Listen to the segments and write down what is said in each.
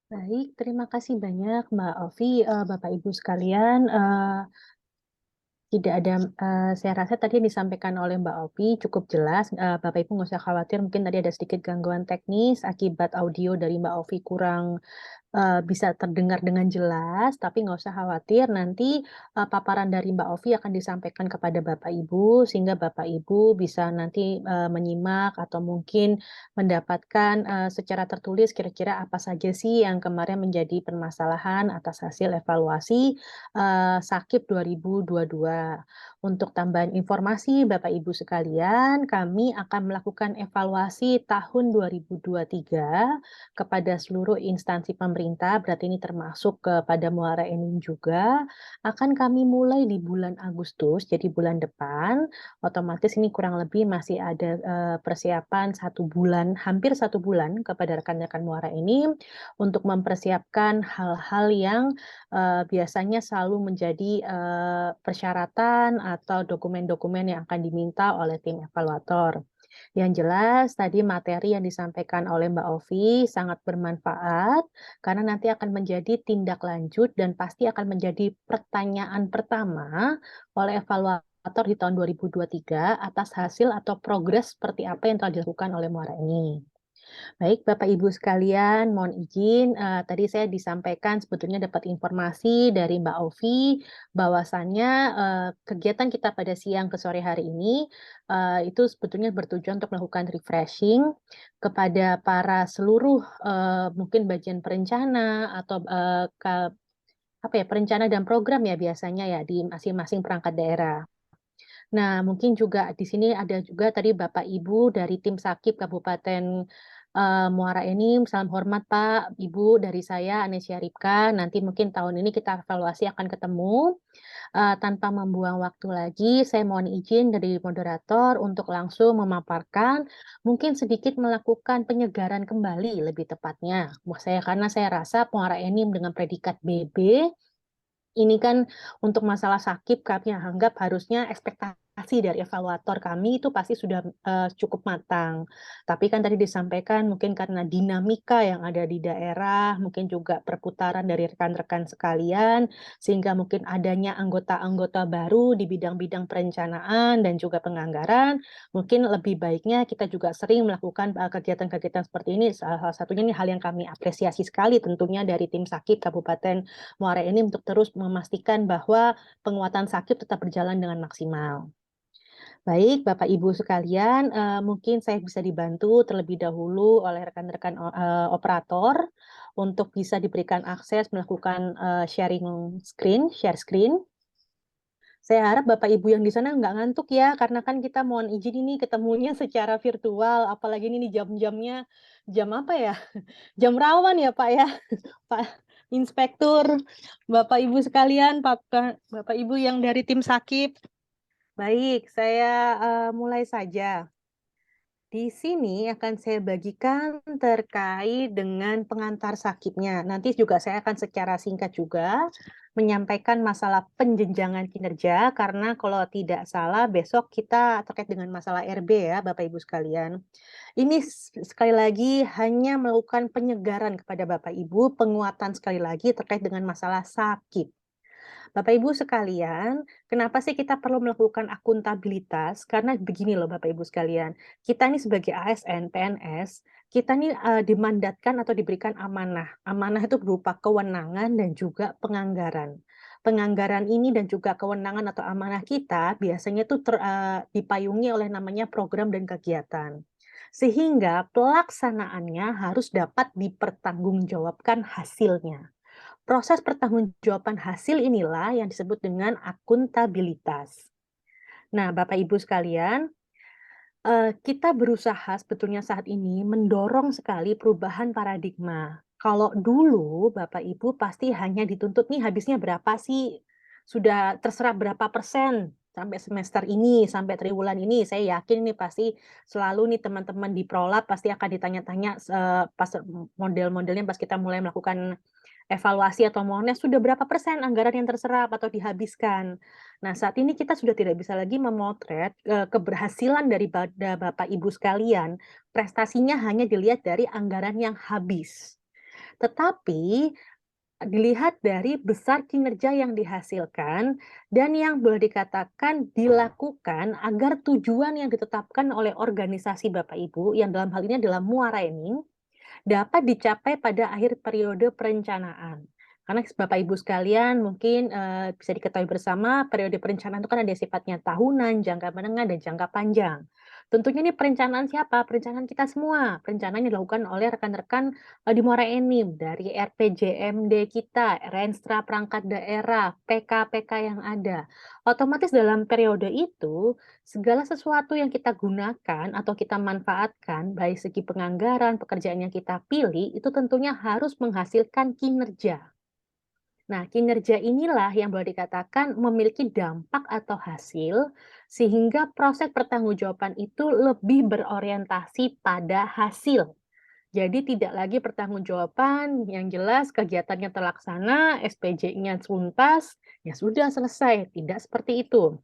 Baik, terima kasih banyak Mbak Ovi, Bapak Ibu sekalian, tidak ada, saya rasa tadi yang disampaikan oleh Mbak Ovi cukup jelas, Bapak Ibu nggak usah khawatir mungkin tadi ada sedikit gangguan teknis akibat audio dari Mbak Ovi kurang bisa terdengar dengan jelas, tapi nggak usah khawatir nanti, paparan dari Mbak Ovi akan disampaikan kepada Bapak Ibu, sehingga Bapak Ibu bisa nanti, menyimak atau mungkin mendapatkan, secara tertulis kira-kira apa saja sih yang kemarin menjadi permasalahan atas hasil evaluasi, Sakib 2022. Untuk tambahan informasi Bapak Ibu sekalian, kami akan melakukan evaluasi tahun 2023 kepada seluruh instansi pemerintah, berarti ini termasuk kepada Muara Enim juga, akan kami mulai di bulan Agustus, jadi bulan depan, otomatis ini kurang lebih masih ada persiapan 1 bulan, hampir 1 bulan kepada rekan-rekan Muara Enim untuk mempersiapkan hal-hal yang biasanya selalu menjadi persyaratan atau dokumen-dokumen yang akan diminta oleh tim evaluator. Yang jelas tadi materi yang disampaikan oleh Mbak Ovi sangat bermanfaat karena nanti akan menjadi tindak lanjut dan pasti akan menjadi pertanyaan pertama oleh evaluator di tahun 2023 atas hasil atau progres seperti apa yang telah dilakukan oleh Muara ini. Baik, Bapak Ibu sekalian, mohon izin, tadi saya disampaikan sebetulnya dapat informasi dari Mbak Ovi, bahwasannya, kegiatan kita pada siang ke sore hari ini, itu sebetulnya bertujuan untuk melakukan refreshing kepada para seluruh, mungkin bagian perencana atau, apa ya, perencana dan program ya biasanya ya di masing-masing perangkat daerah. Nah, mungkin juga di sini ada juga tadi Bapak Ibu dari tim Sakib Kabupaten, Muara Enim, salam hormat Pak, Ibu, dari saya Anesya Ripka, nanti mungkin tahun ini kita evaluasi akan ketemu, tanpa membuang waktu lagi, saya mohon izin dari moderator untuk langsung memaparkan, mungkin sedikit melakukan penyegaran kembali lebih tepatnya. Karena saya rasa Muara Enim dengan predikat BB ini kan untuk masalah sakit kami anggap harusnya ekspektasi dari evaluator kami itu pasti sudah, cukup matang. Tapi kan tadi disampaikan mungkin karena dinamika yang ada di daerah, mungkin juga perputaran dari rekan-rekan sekalian, sehingga mungkin adanya anggota-anggota baru di bidang-bidang perencanaan dan juga penganggaran, mungkin lebih baiknya kita juga sering melakukan, kegiatan-kegiatan seperti ini. Salah satunya ini hal yang kami apresiasi sekali tentunya dari tim Sakit Kabupaten Muara ini untuk terus memastikan bahwa penguatan sakit tetap berjalan dengan maksimal. Baik, Bapak Ibu sekalian, mungkin saya bisa dibantu terlebih dahulu oleh rekan-rekan operator untuk bisa diberikan akses melakukan, share screen. Saya harap Bapak Ibu yang di sana nggak ngantuk ya, karena kan kita mohon izin ini ketemunya secara virtual, apalagi ini jam-jamnya jam apa ya, jam rawan ya, Pak, ya. Pak Inspektur, Bapak Ibu sekalian, Bapak Ibu yang dari tim Sakip. Baik, saya mulai saja. Di sini akan saya bagikan terkait dengan pengantar sakitnya. Nanti juga saya akan secara singkat juga menyampaikan masalah penjenjangan kinerja, karena kalau tidak salah besok kita terkait dengan masalah RB ya, Bapak Ibu sekalian. Ini sekali lagi hanya melakukan penyegaran kepada Bapak Ibu, penguatan sekali lagi terkait dengan masalah sakit. Bapak Ibu sekalian, kenapa sih kita perlu melakukan akuntabilitas? Karena begini loh Bapak Ibu sekalian, kita ini sebagai ASN, PNS, kita ini dimandatkan atau diberikan amanah. Amanah itu berupa kewenangan dan juga penganggaran. Penganggaran ini dan juga kewenangan atau amanah kita biasanya itu dipayungi oleh namanya program dan kegiatan. Sehingga pelaksanaannya harus dapat dipertanggungjawabkan hasilnya. Proses pertanggungjawaban hasil inilah yang disebut dengan akuntabilitas. Nah, Bapak Ibu sekalian, kita berusaha sebetulnya saat ini mendorong sekali perubahan paradigma. Kalau dulu Bapak Ibu pasti hanya dituntut nih habisnya berapa sih, sudah terserah berapa persen sampai semester ini, sampai triwulan ini. Saya yakin nih pasti selalu nih teman-teman di Prolab pasti akan ditanya-tanya pas model-modelnya pas kita mulai melakukan evaluasi atau mones sudah berapa persen anggaran yang terserap atau dihabiskan. Nah, saat ini kita sudah tidak bisa lagi memotret, keberhasilan daripada Bapak Ibu sekalian, prestasinya hanya dilihat dari anggaran yang habis. Tetapi dilihat dari besar kinerja yang dihasilkan dan yang boleh dikatakan dilakukan agar tujuan yang ditetapkan oleh organisasi Bapak Ibu, yang dalam hal ini adalah Muara Enim, dapat dicapai pada akhir periode perencanaan. Karena Bapak Ibu sekalian mungkin, bisa diketahui bersama periode perencanaan itu kan ada sifatnya tahunan, jangka menengah, dan jangka panjang. Tentunya ini perencanaan siapa? Perencanaan kita semua. Perencanaan yang dilakukan oleh rekan-rekan, di Muara Enim, dari RPJMD kita, Renstra perangkat daerah, PK-PK yang ada. Otomatis dalam periode itu, segala sesuatu yang kita gunakan atau kita manfaatkan, baik segi penganggaran, pekerjaan yang kita pilih, itu tentunya harus menghasilkan kinerja. Nah, kinerja inilah yang boleh dikatakan memiliki dampak atau hasil, sehingga proses pertanggungjawaban itu lebih berorientasi pada hasil. Jadi tidak lagi pertanggungjawaban yang jelas kegiatannya terlaksana, SPJ-nya tuntas, ya sudah selesai. Tidak seperti itu.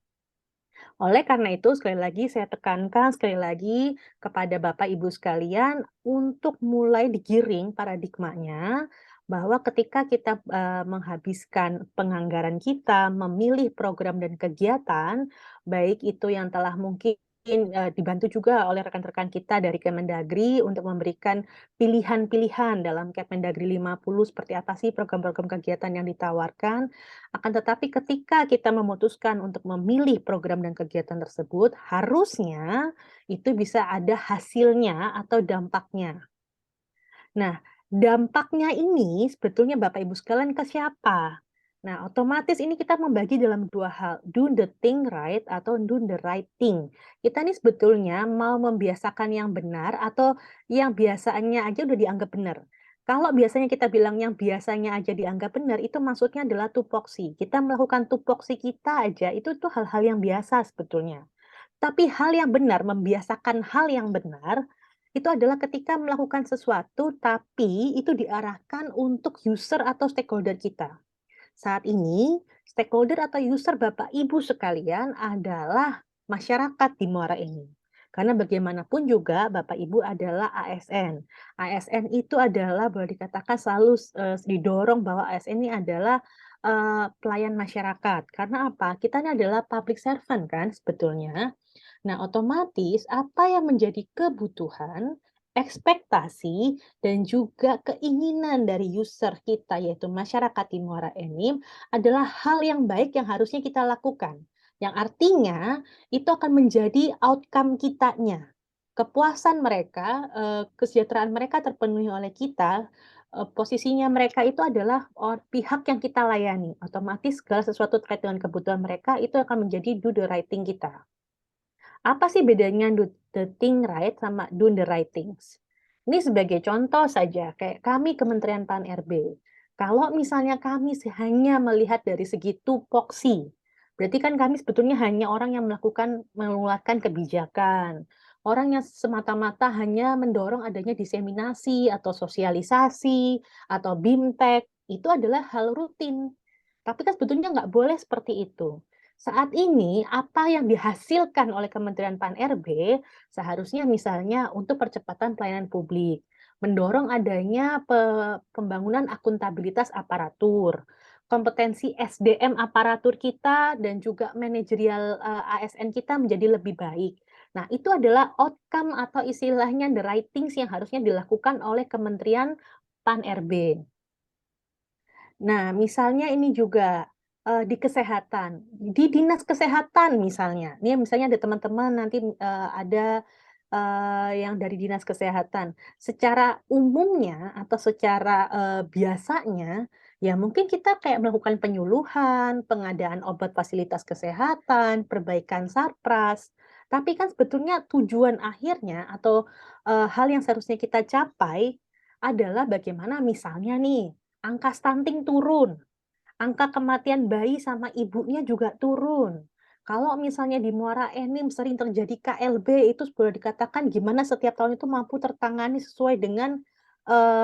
Oleh karena itu, sekali lagi saya tekankan sekali lagi kepada Bapak Ibu sekalian untuk mulai digiring paradigmanya bahwa ketika kita menghabiskan penganggaran kita, memilih program dan kegiatan, baik itu yang telah mungkin dibantu juga oleh rekan-rekan kita dari Kemendagri untuk memberikan pilihan-pilihan dalam Kemendagri 50 seperti apa sih program-program kegiatan yang ditawarkan. Akan tetapi ketika kita memutuskan untuk memilih program dan kegiatan tersebut, harusnya itu bisa ada hasilnya atau dampaknya. Nah, dampaknya ini sebetulnya Bapak Ibu sekalian ke siapa? Nah, otomatis ini kita membagi dalam dua hal, do the thing right atau do the right thing. Kita ini sebetulnya mau membiasakan yang benar atau yang biasanya aja udah dianggap benar. Kalau biasanya kita bilang yang biasanya aja dianggap benar, itu maksudnya adalah tupoksi. Kita melakukan tupoksi kita aja, itu tuh hal-hal yang biasa sebetulnya. Tapi hal yang benar, membiasakan hal yang benar, itu adalah ketika melakukan sesuatu, tapi itu diarahkan untuk user atau stakeholder kita. Saat ini, stakeholder atau user Bapak Ibu sekalian adalah masyarakat di Muara Enim. Karena bagaimanapun juga Bapak Ibu adalah ASN. ASN itu adalah boleh dikatakan selalu didorong bahwa ASN ini adalah pelayan masyarakat. Karena apa? Kita ini adalah public servant kan sebetulnya. Nah, otomatis apa yang menjadi kebutuhan, ekspektasi, dan juga keinginan dari user kita, yaitu masyarakat di Muara Enim, adalah hal yang baik yang harusnya kita lakukan. Yang artinya, itu akan menjadi outcome kitanya. Kepuasan mereka, kesejahteraan mereka terpenuhi oleh kita, posisinya mereka itu adalah pihak yang kita layani. Otomatis segala sesuatu terkait dengan kebutuhan mereka itu akan menjadi do the right thing kita. Apa sih bedanya do the thing right sama do the right things? Ini sebagai contoh saja, kayak kami Kementerian PAN-RB. Kalau misalnya kami hanya melihat dari segi tupoksi, berarti kan kami sebetulnya hanya orang yang mengeluarkan kebijakan. Orang yang semata-mata hanya mendorong adanya diseminasi atau sosialisasi atau BIMTEK, itu adalah hal rutin. Tapi kan sebetulnya nggak boleh seperti itu. Saat ini, apa yang dihasilkan oleh Kementerian PAN-RB seharusnya misalnya untuk percepatan pelayanan publik, mendorong adanya pembangunan akuntabilitas aparatur, kompetensi SDM aparatur kita dan juga manajerial ASN kita menjadi lebih baik. Nah, itu adalah outcome atau istilahnya the right things yang harusnya dilakukan oleh Kementerian PAN-RB. Nah, misalnya ini juga, di kesehatan, di dinas kesehatan misalnya, nih misalnya ada teman-teman nanti, ada, yang dari dinas kesehatan. Secara umumnya atau secara, biasanya, ya mungkin kita kayak melakukan penyuluhan, pengadaan obat fasilitas kesehatan, perbaikan sarpras. Tapi kan sebetulnya tujuan akhirnya atau, hal yang seharusnya kita capai adalah bagaimana misalnya nih, angka stunting turun, angka kematian bayi sama ibunya juga turun. Kalau misalnya di Muara Enim sering terjadi KLB, itu boleh dikatakan gimana setiap tahun itu mampu tertangani sesuai dengan,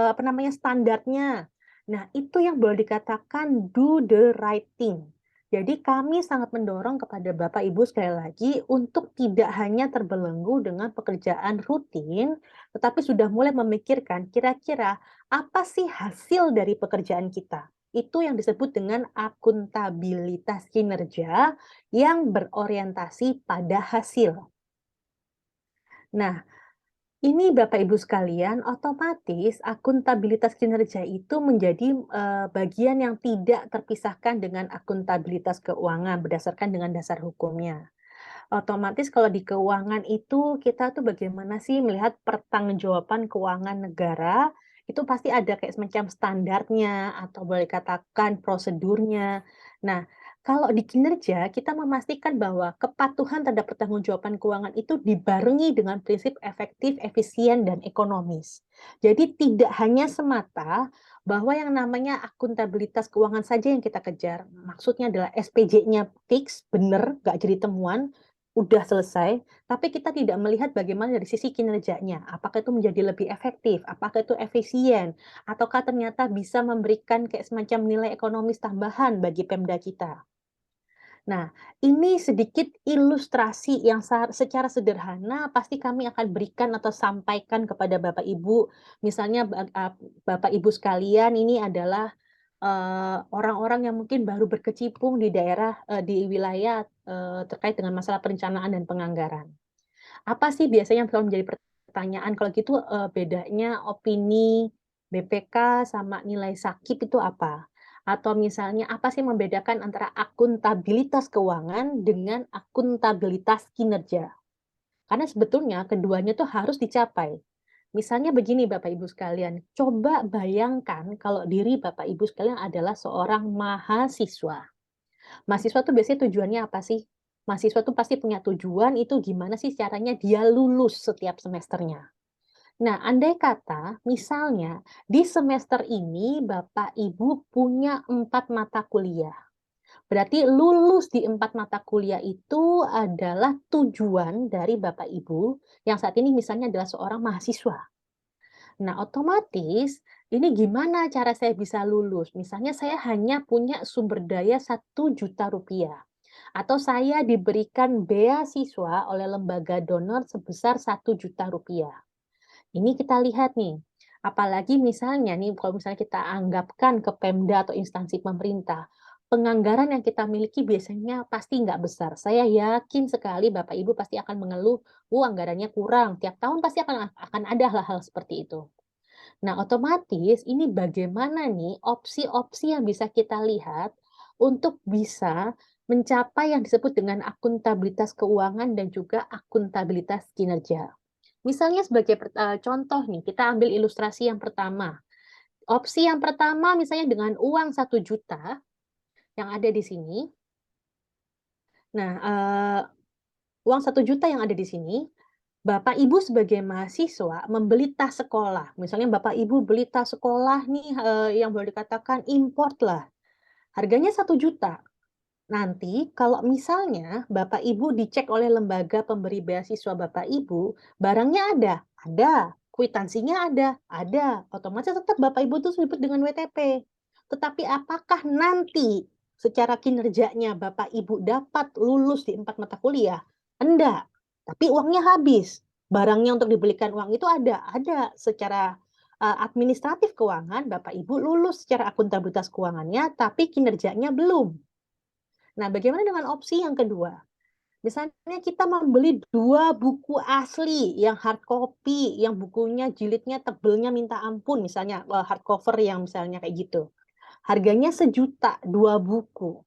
apa namanya, standarnya. Nah, itu yang boleh dikatakan do the right thing. Jadi kami sangat mendorong kepada Bapak Ibu sekali lagi untuk tidak hanya terbelenggu dengan pekerjaan rutin, tetapi sudah mulai memikirkan kira-kira apa sih hasil dari pekerjaan kita. Itu yang disebut dengan akuntabilitas kinerja yang berorientasi pada hasil. Nah, ini Bapak Ibu sekalian, otomatis akuntabilitas kinerja itu menjadi, bagian yang tidak terpisahkan dengan akuntabilitas keuangan berdasarkan dengan dasar hukumnya. Otomatis kalau di keuangan itu kita tuh bagaimana sih melihat pertanggungjawaban keuangan negara, itu pasti ada kayak semacam standarnya atau boleh katakan prosedurnya. Nah, kalau di kinerja kita memastikan bahwa kepatuhan terhadap pertanggungjawaban keuangan itu dibarengi dengan prinsip efektif, efisien, dan ekonomis. Jadi tidak hanya semata bahwa yang namanya akuntabilitas keuangan saja yang kita kejar. Maksudnya adalah SPJ-nya fix, bener, nggak jadi temuan, udah selesai, tapi kita tidak melihat bagaimana dari sisi kinerjanya. Apakah itu menjadi lebih efektif? Apakah itu efisien? Ataukah ternyata bisa memberikan kayak semacam nilai ekonomis tambahan bagi Pemda kita? Nah, ini sedikit ilustrasi yang secara sederhana pasti kami akan berikan atau sampaikan kepada Bapak Ibu. Misalnya Bapak Ibu sekalian ini adalah, orang-orang yang mungkin baru berkecimpung di daerah, di wilayah, terkait dengan masalah perencanaan dan penganggaran. Apa sih biasanya yang selalu menjadi pertanyaan, kalau gitu, bedanya opini BPK sama nilai sakit itu apa? Atau misalnya apa sih membedakan antara akuntabilitas keuangan dengan akuntabilitas kinerja? Karena sebetulnya keduanya tuh harus dicapai. Misalnya begini Bapak Ibu sekalian, coba bayangkan kalau diri Bapak Ibu sekalian adalah seorang mahasiswa. Mahasiswa tuh biasanya tujuannya apa sih? Mahasiswa tuh pasti punya tujuan itu gimana sih caranya dia lulus setiap semesternya. Nah, andai kata misalnya di semester ini Bapak Ibu punya 4 mata kuliah. Berarti lulus di 4 mata kuliah itu adalah tujuan dari Bapak Ibu yang saat ini misalnya adalah seorang mahasiswa. Nah, otomatis ini gimana cara saya bisa lulus? Misalnya saya hanya punya sumber daya 1 juta rupiah atau saya diberikan beasiswa oleh lembaga donor sebesar 1 juta rupiah. Ini kita lihat nih, apalagi misalnya nih kalau misalnya kita anggapkan ke Pemda atau instansi pemerintah, penganggaran yang kita miliki biasanya pasti nggak besar. Saya yakin sekali Bapak Ibu pasti akan mengeluh, anggarannya kurang." Tiap tahun pasti akan ada hal-hal seperti itu. Nah, otomatis ini bagaimana nih opsi-opsi yang bisa kita lihat untuk bisa mencapai yang disebut dengan akuntabilitas keuangan dan juga akuntabilitas kinerja. Misalnya sebagai contoh nih, kita ambil ilustrasi yang pertama. Opsi yang pertama misalnya dengan uang 1 juta yang ada di sini. Nah, uang 1 juta yang ada di sini, Bapak Ibu sebagai mahasiswa membeli tas sekolah. Misalnya Bapak Ibu beli tas sekolah nih, yang boleh dikatakan import lah, harganya 1 juta. Nanti kalau misalnya Bapak Ibu dicek oleh lembaga pemberi beasiswa Bapak Ibu, barangnya ada, kwitansinya ada, otomatis tetap Bapak Ibu tuh disebut dengan WTP. Tetapi apakah nanti secara kinerjanya Bapak Ibu dapat lulus di 4 mata kuliah? Enggak, tapi uangnya habis. Barangnya untuk dibelikan uang itu ada secara, administratif keuangan Bapak Ibu lulus secara akuntabilitas keuangannya, tapi kinerjanya belum. Nah, bagaimana dengan opsi yang kedua? Misalnya kita membeli 2 buku asli yang hard copy, yang bukunya jilidnya tebelnya minta ampun, misalnya, hardcover yang misalnya kayak gitu. Harganya 1 juta 2 buku.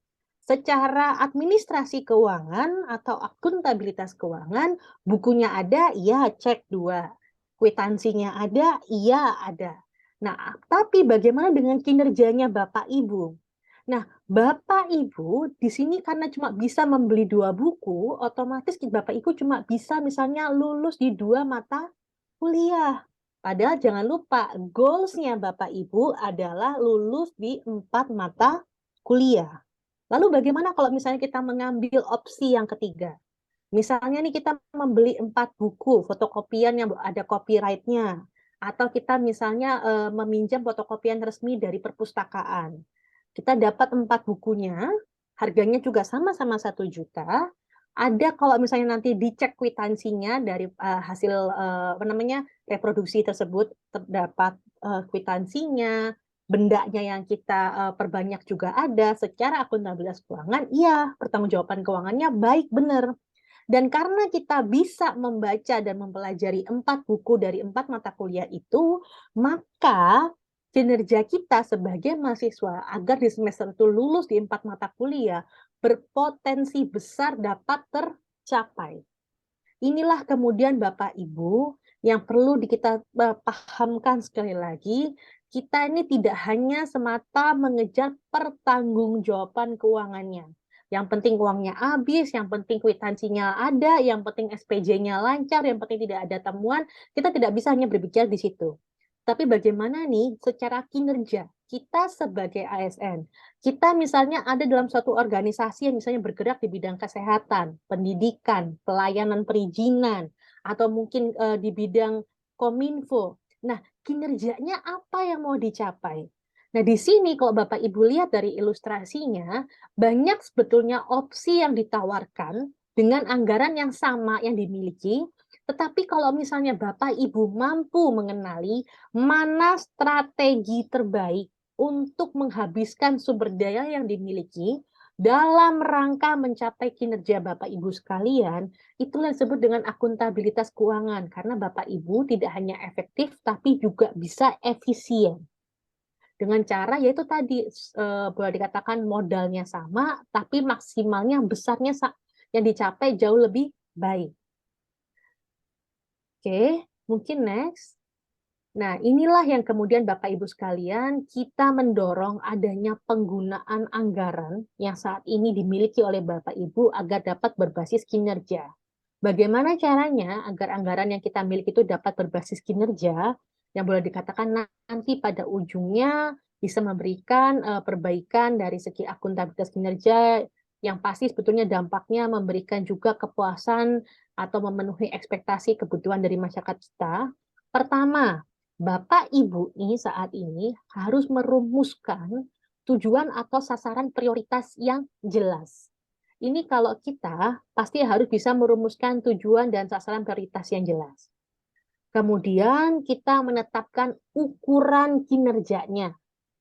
Secara administrasi keuangan atau akuntabilitas keuangan, bukunya ada, iya cek 2. Kwitansinya ada, iya ada. Nah, tapi bagaimana dengan kinerjanya Bapak Ibu? Nah, Bapak Ibu di sini karena cuma bisa membeli 2 buku, otomatis Bapak Ibu cuma bisa misalnya lulus di 2 mata kuliah. Padahal jangan lupa goals-nya Bapak Ibu adalah lulus di 4 mata kuliah. Lalu bagaimana kalau misalnya kita mengambil opsi yang ketiga? Misalnya nih kita membeli 4 buku fotokopian yang ada copyright-nya, atau kita misalnya, meminjam fotokopian resmi dari perpustakaan. Kita dapat 4 bukunya, harganya juga sama-sama 1 juta. Ada kalau misalnya nanti dicek kwitansinya dari hasil apa namanya reproduksi tersebut terdapat kwitansinya, bendanya yang kita perbanyak juga ada, secara akuntabilitas keuangan, iya pertanggungjawaban keuangannya baik benar. Dan karena kita bisa membaca dan mempelajari 4 buku dari 4 mata kuliah itu, maka kinerja kita sebagai mahasiswa agar di semester itu lulus di 4 mata kuliah berpotensi besar dapat tercapai. Inilah kemudian Bapak Ibu yang perlu kita pahamkan sekali lagi, kita ini tidak hanya semata mengejar pertanggungjawaban keuangannya. Yang penting uangnya habis, yang penting kwitansinya ada, yang penting SPJ-nya lancar, yang penting tidak ada temuan, kita tidak bisa hanya berbicara di situ. Tapi bagaimana nih secara kinerja kita sebagai ASN? Kita misalnya ada dalam suatu organisasi yang misalnya bergerak di bidang kesehatan, pendidikan, pelayanan perizinan, atau mungkin di bidang kominfo. Nah, kinerjanya apa yang mau dicapai? Nah, di sini kalau Bapak Ibu lihat dari ilustrasinya, banyak sebetulnya opsi yang ditawarkan dengan anggaran yang sama yang dimiliki, tetapi kalau misalnya Bapak Ibu mampu mengenali mana strategi terbaik untuk menghabiskan sumber daya yang dimiliki dalam rangka mencapai kinerja Bapak Ibu sekalian, itulah yang disebut dengan akuntabilitas keuangan. Karena Bapak Ibu tidak hanya efektif, tapi juga bisa efisien. Dengan cara yaitu tadi, boleh dikatakan modalnya sama, tapi maksimalnya besarnya yang dicapai jauh lebih baik. Oke, mungkin next. Nah, inilah yang kemudian Bapak Ibu sekalian, kita mendorong adanya penggunaan anggaran yang saat ini dimiliki oleh Bapak Ibu agar dapat berbasis kinerja. Bagaimana caranya agar anggaran yang kita miliki itu dapat berbasis kinerja, yang boleh dikatakan nanti pada ujungnya bisa memberikan perbaikan dari segi akuntabilitas kinerja, yang pasti sebetulnya dampaknya memberikan juga kepuasan atau memenuhi ekspektasi kebutuhan dari masyarakat kita. Pertama, Bapak Ibu ini saat ini harus merumuskan tujuan atau sasaran prioritas yang jelas. Ini kalau kita pasti harus bisa merumuskan tujuan dan sasaran prioritas yang jelas. Kemudian kita menetapkan ukuran kinerjanya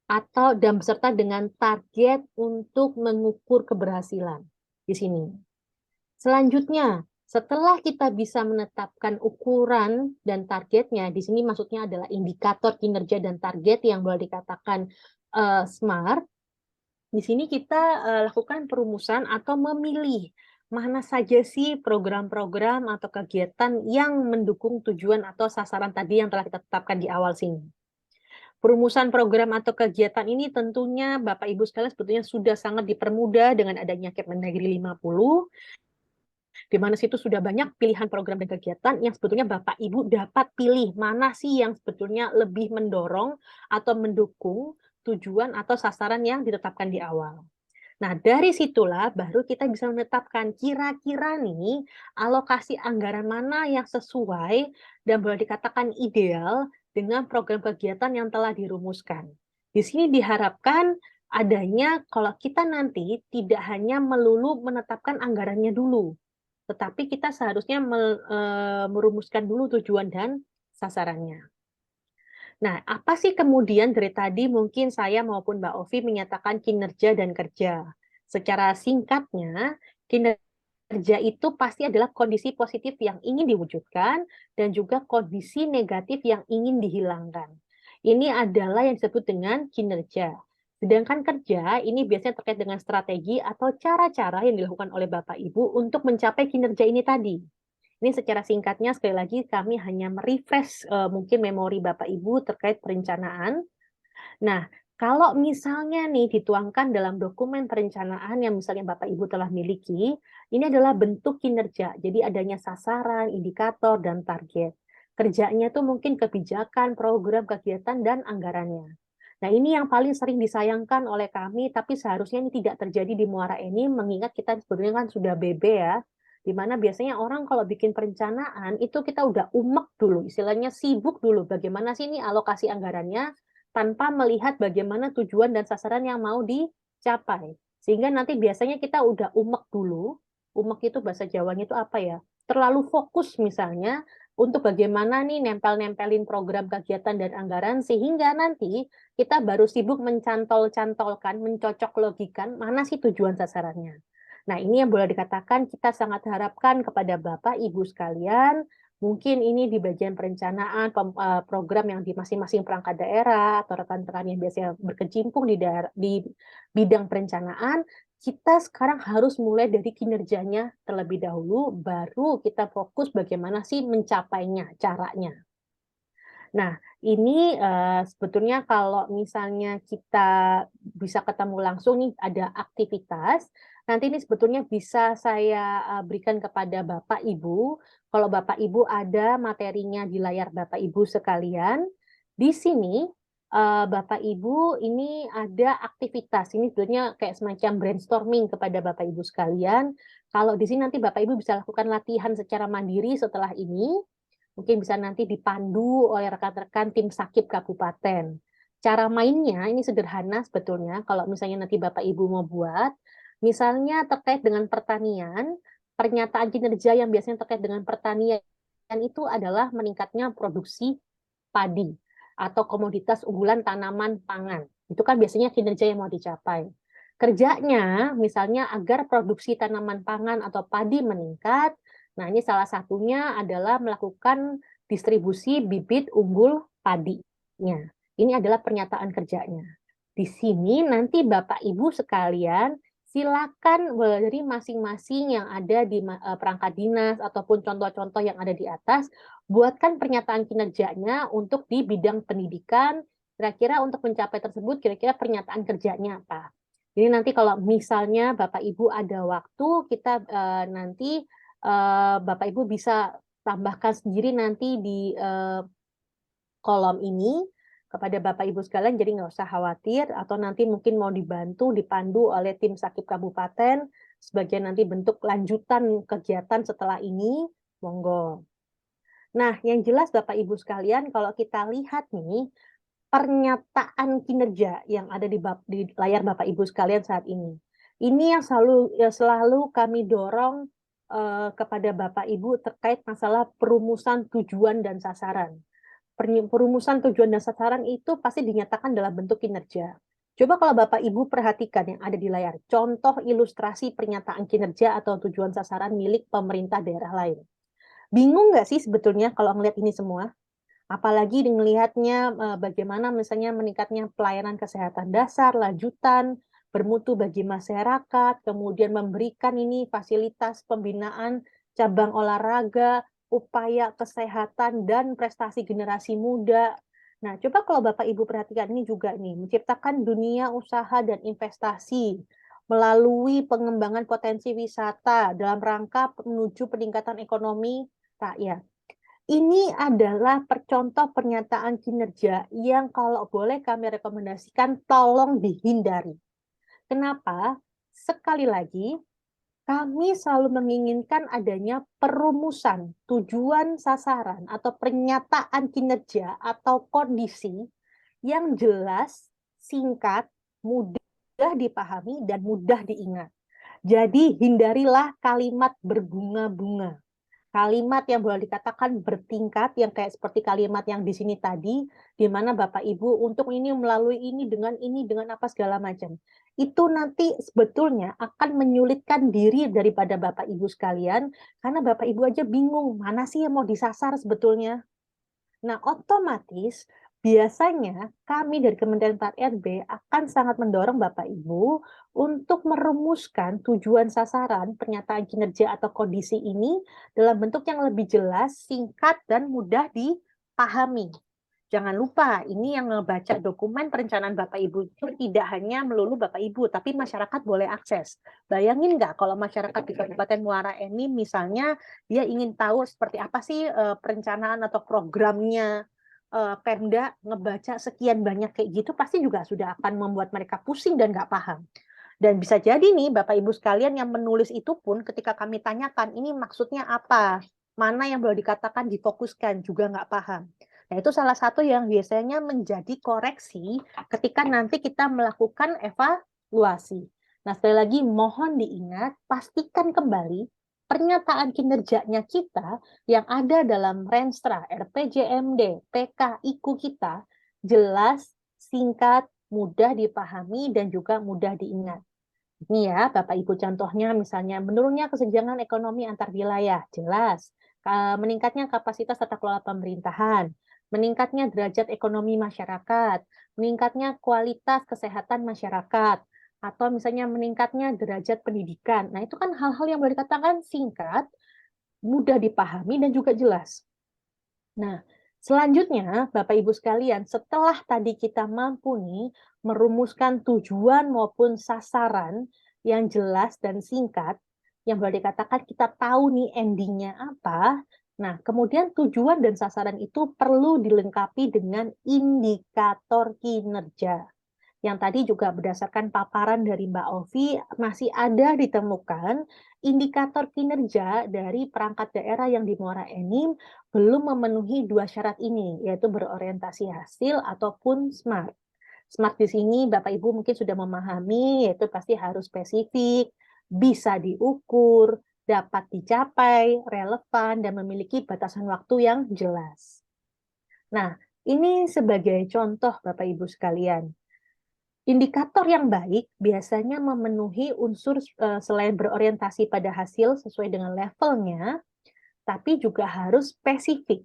atau dan beserta dengan target untuk mengukur keberhasilan di sini. Selanjutnya, setelah kita bisa menetapkan ukuran dan targetnya, di sini maksudnya adalah indikator kinerja dan target yang boleh dikatakan SMART. Di sini kita lakukan perumusan atau memilih mana saja sih program-program atau kegiatan yang mendukung tujuan atau sasaran tadi yang telah kita tetapkan di awal sini. Perumusan program atau kegiatan ini tentunya Bapak Ibu sekalian sebetulnya sudah sangat dipermudah dengan adanya Kemendagri 50, di mana situ sudah banyak pilihan program dan kegiatan yang sebetulnya Bapak Ibu dapat pilih mana sih yang sebetulnya lebih mendorong atau mendukung tujuan atau sasaran yang ditetapkan di awal. Nah, dari situlah baru kita bisa menetapkan kira-kira nih alokasi anggaran mana yang sesuai dan boleh dikatakan ideal dengan program kegiatan yang telah dirumuskan. Di sini diharapkan adanya kalau kita nanti tidak hanya melulu menetapkan anggarannya dulu, tetapi kita seharusnya merumuskan dulu tujuan dan sasarannya. Nah, apa sih kemudian dari tadi mungkin saya maupun Mbak Ovi menyatakan kinerja dan kerja. Secara singkatnya, kinerja itu pasti adalah kondisi positif yang ingin diwujudkan dan juga kondisi negatif yang ingin dihilangkan. Ini adalah yang disebut dengan kinerja. Sedangkan kerja ini biasanya terkait dengan strategi atau cara-cara yang dilakukan oleh Bapak Ibu untuk mencapai kinerja ini tadi. Ini secara singkatnya sekali lagi kami hanya merefresh mungkin memori Bapak Ibu terkait perencanaan. Nah, kalau misalnya nih dituangkan dalam dokumen perencanaan yang misalnya Bapak Ibu telah miliki, ini adalah bentuk kinerja. Jadi adanya sasaran, indikator, dan target. Kerjanya itu mungkin kebijakan, program, kegiatan, dan anggarannya. Nah, ini yang paling sering disayangkan oleh kami, tapi seharusnya ini tidak terjadi di Muara Enim, mengingat kita sebetulnya kan sudah BB ya, di mana biasanya orang kalau bikin perencanaan itu kita udah umek dulu, istilahnya sibuk dulu bagaimana sih ini alokasi anggarannya tanpa melihat bagaimana tujuan dan sasaran yang mau dicapai. Sehingga nanti biasanya kita udah umek dulu. Umek itu bahasa Jawanya itu apa ya? Terlalu fokus misalnya untuk bagaimana nih nempel-nempelin program kegiatan dan anggaran sehingga nanti kita baru sibuk mencantol-cantolkan, mencocok logikan mana sih tujuan sasarannya. Nah, ini yang boleh dikatakan kita sangat harapkan kepada Bapak Ibu sekalian, mungkin ini di bagian perencanaan program yang di masing-masing perangkat daerah atau rekan-rekan yang biasanya berkecimpung di bidang perencanaan, kita sekarang harus mulai dari kinerjanya terlebih dahulu, baru kita fokus bagaimana sih mencapainya, caranya. Nah, ini sebetulnya kalau misalnya kita bisa ketemu langsung nih, ada aktivitas, nanti ini sebetulnya bisa saya berikan kepada Bapak Ibu. Kalau Bapak Ibu ada materinya di layar Bapak Ibu sekalian, di sini Bapak Ibu ini ada aktivitas. Ini sebetulnya kayak semacam brainstorming kepada Bapak Ibu sekalian. Kalau di sini nanti Bapak Ibu bisa lakukan latihan secara mandiri setelah ini. Mungkin bisa nanti dipandu oleh rekan-rekan tim Sakib Kabupaten. Cara mainnya ini sederhana sebetulnya. Kalau misalnya nanti Bapak Ibu mau buat, misalnya terkait dengan pertanian, pernyataan kinerja yang biasanya terkait dengan pertanian itu adalah meningkatnya produksi padi atau komoditas unggulan tanaman pangan. Itu kan biasanya kinerja yang mau dicapai. Kerjanya misalnya agar produksi tanaman pangan atau padi meningkat. Nah, ini salah satunya adalah melakukan distribusi bibit unggul padinya. Ini adalah pernyataan kerjanya. Di sini nanti Bapak Ibu sekalian silakan dari masing-masing yang ada di perangkat dinas ataupun contoh-contoh yang ada di atas, buatkan pernyataan kinerjanya untuk di bidang pendidikan, kira-kira untuk mencapai tersebut, kira-kira pernyataan kerjanya apa. Jadi nanti kalau misalnya Bapak Ibu ada waktu, kita nanti Bapak Ibu bisa tambahkan sendiri nanti di kolom ini kepada Bapak Ibu sekalian, jadi nggak usah khawatir, atau nanti mungkin mau dibantu, dipandu oleh tim Sakib Kabupaten, sebagai nanti bentuk lanjutan kegiatan setelah ini, monggo. Nah, yang jelas Bapak Ibu sekalian, kalau kita lihat nih, pernyataan kinerja yang ada di layar Bapak Ibu sekalian saat ini. Ini yang selalu kami dorong kepada Bapak Ibu terkait masalah perumusan tujuan dan sasaran. Perumusan tujuan dan sasaran itu pasti dinyatakan dalam bentuk kinerja. Coba kalau Bapak Ibu perhatikan yang ada di layar, contoh ilustrasi pernyataan kinerja atau tujuan sasaran milik pemerintah daerah lain. Bingung nggak sih sebetulnya kalau melihat ini semua? Apalagi melihatnya bagaimana misalnya meningkatnya pelayanan kesehatan dasar, lanjutan, bermutu bagi masyarakat, kemudian memberikan ini fasilitas pembinaan cabang olahraga, upaya kesehatan dan prestasi generasi muda. Nah, coba kalau Bapak Ibu perhatikan ini juga nih, menciptakan dunia usaha dan investasi melalui pengembangan potensi wisata dalam rangka menuju peningkatan ekonomi rakyat. Ini adalah contoh pernyataan kinerja yang kalau boleh kami rekomendasikan tolong dihindari. Kenapa? Sekali lagi, kami selalu menginginkan adanya perumusan tujuan sasaran atau pernyataan kinerja atau kondisi yang jelas, singkat, mudah dipahami, dan mudah diingat. Jadi hindarilah kalimat berbunga-bunga. Kalimat yang boleh dikatakan bertingkat, yang kayak seperti kalimat yang di sini tadi, di mana Bapak Ibu untuk ini melalui ini dengan apa segala macam. Itu nanti sebetulnya akan menyulitkan diri daripada Bapak Ibu sekalian, karena Bapak Ibu aja bingung, mana sih yang mau disasar sebetulnya. Nah, otomatis biasanya kami dari Kementerian PAR-RB akan sangat mendorong Bapak Ibu untuk merumuskan tujuan sasaran pernyataan kinerja atau kondisi ini dalam bentuk yang lebih jelas, singkat, dan mudah dipahami. Jangan lupa, ini yang membaca dokumen perencanaan Bapak Ibu itu tidak hanya melulu Bapak Ibu, tapi masyarakat boleh akses. Bayangin nggak kalau masyarakat di Kabupaten Muara Enim misalnya dia ingin tahu seperti apa sih perencanaan atau programnya Pemda, ngebaca sekian banyak kayak gitu, pasti juga sudah akan membuat mereka pusing dan nggak paham. Dan bisa jadi nih Bapak Ibu sekalian yang menulis itu pun ketika kami tanyakan ini maksudnya apa, mana yang boleh dikatakan difokuskan juga nggak paham. Nah, itu salah satu yang biasanya menjadi koreksi ketika nanti kita melakukan evaluasi. Nah, sekali lagi mohon diingat, pastikan kembali pernyataan kinerjanya kita yang ada dalam Renstra, RPJMD, PK, IKU kita jelas, singkat, mudah dipahami, dan juga mudah diingat. Ini ya, Bapak Ibu contohnya misalnya menurunnya kesenjangan ekonomi antar wilayah, jelas. Meningkatnya kapasitas tata kelola pemerintahan, meningkatnya derajat ekonomi masyarakat, meningkatnya kualitas kesehatan masyarakat, atau misalnya meningkatnya derajat pendidikan. Nah, itu kan hal-hal yang boleh dikatakan singkat, mudah dipahami, dan juga jelas. Nah, selanjutnya, Bapak Ibu sekalian, setelah tadi kita mampu nih merumuskan tujuan maupun sasaran yang jelas dan singkat, yang boleh dikatakan kita tahu nih endingnya apa. Nah, kemudian tujuan dan sasaran itu perlu dilengkapi dengan indikator kinerja yang tadi juga berdasarkan paparan dari Mbak Ovi, masih ada ditemukan indikator kinerja dari perangkat daerah yang di Muara Enim belum memenuhi dua syarat ini, yaitu berorientasi hasil ataupun SMART. SMART di sini Bapak Ibu mungkin sudah memahami, yaitu pasti harus spesifik, bisa diukur, dapat dicapai, relevan, dan memiliki batasan waktu yang jelas. Nah, ini sebagai contoh Bapak Ibu sekalian. Indikator yang baik biasanya memenuhi unsur selain berorientasi pada hasil sesuai dengan levelnya, tapi juga harus spesifik.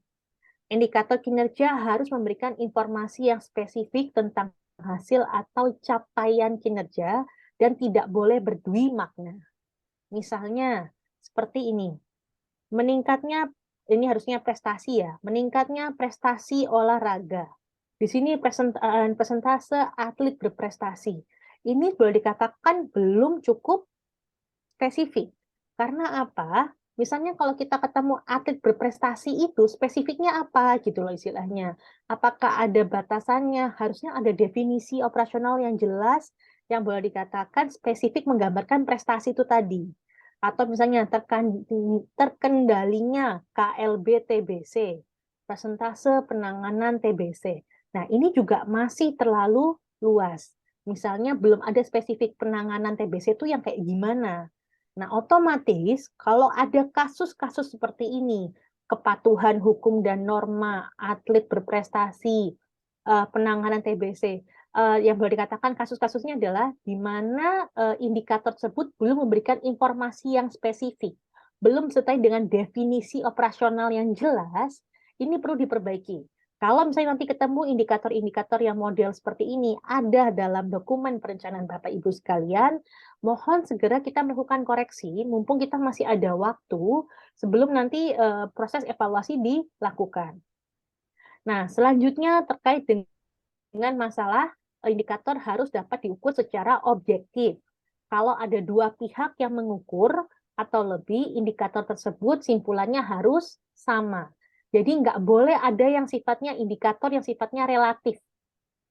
Indikator kinerja harus memberikan informasi yang spesifik tentang hasil atau capaian kinerja dan tidak boleh berdui makna. Misalnya, seperti ini. Meningkatnya, ini harusnya prestasi ya, meningkatnya prestasi olahraga. Di sini persentase atlet berprestasi. Ini boleh dikatakan belum cukup spesifik. Karena apa? Misalnya kalau kita ketemu atlet berprestasi itu spesifiknya apa gitu loh istilahnya. Apakah ada batasannya? Harusnya ada definisi operasional yang jelas yang boleh dikatakan spesifik menggambarkan prestasi itu tadi. Atau misalnya terkendalinya KLB TBC, persentase penanganan TBC. Nah, ini juga masih terlalu luas. Misalnya belum ada spesifik penanganan TBC itu yang kayak gimana. Nah, otomatis kalau ada kasus-kasus seperti ini, kepatuhan hukum dan norma, atlet berprestasi, penanganan TBC, yang boleh dikatakan kasus-kasusnya adalah di mana indikator tersebut belum memberikan informasi yang spesifik, belum sertai dengan definisi operasional yang jelas, ini perlu diperbaiki. Kalau misalnya nanti ketemu indikator-indikator yang model seperti ini ada dalam dokumen perencanaan Bapak Ibu sekalian, mohon segera kita melakukan koreksi, mumpung kita masih ada waktu sebelum nanti proses evaluasi dilakukan. Nah, selanjutnya terkait dengan masalah indikator harus dapat diukur secara objektif. Kalau ada dua pihak yang mengukur atau lebih, indikator tersebut simpulannya harus sama. Jadi nggak boleh ada yang sifatnya indikator yang sifatnya relatif.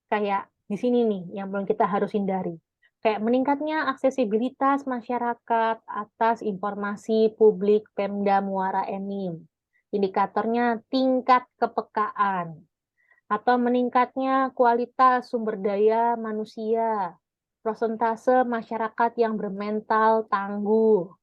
Kayak di sini nih yang belum kita harus hindari. Kayak meningkatnya aksesibilitas masyarakat atas informasi publik Pemda Muara Enim. Indikatornya tingkat kepekaan atau meningkatnya kualitas sumber daya manusia, persentase masyarakat yang bermental tangguh.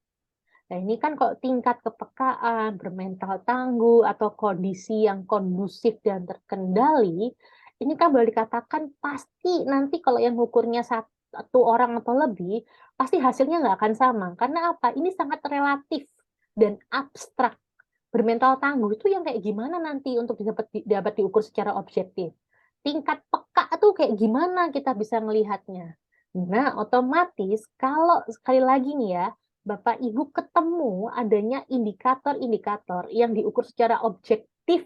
Nah, ini kan kok tingkat kepekaan, bermental tangguh, atau kondisi yang kondusif dan terkendali, ini kan boleh dikatakan pasti nanti kalau yang ukurnya satu orang atau lebih, pasti hasilnya nggak akan sama. Karena apa? Ini sangat relatif dan abstrak. Bermental tangguh itu yang kayak gimana nanti untuk dapat diukur secara objektif. Tingkat peka itu kayak gimana kita bisa melihatnya. Nah, otomatis kalau sekali lagi nih ya, Bapak Ibu ketemu adanya indikator-indikator yang diukur secara objektif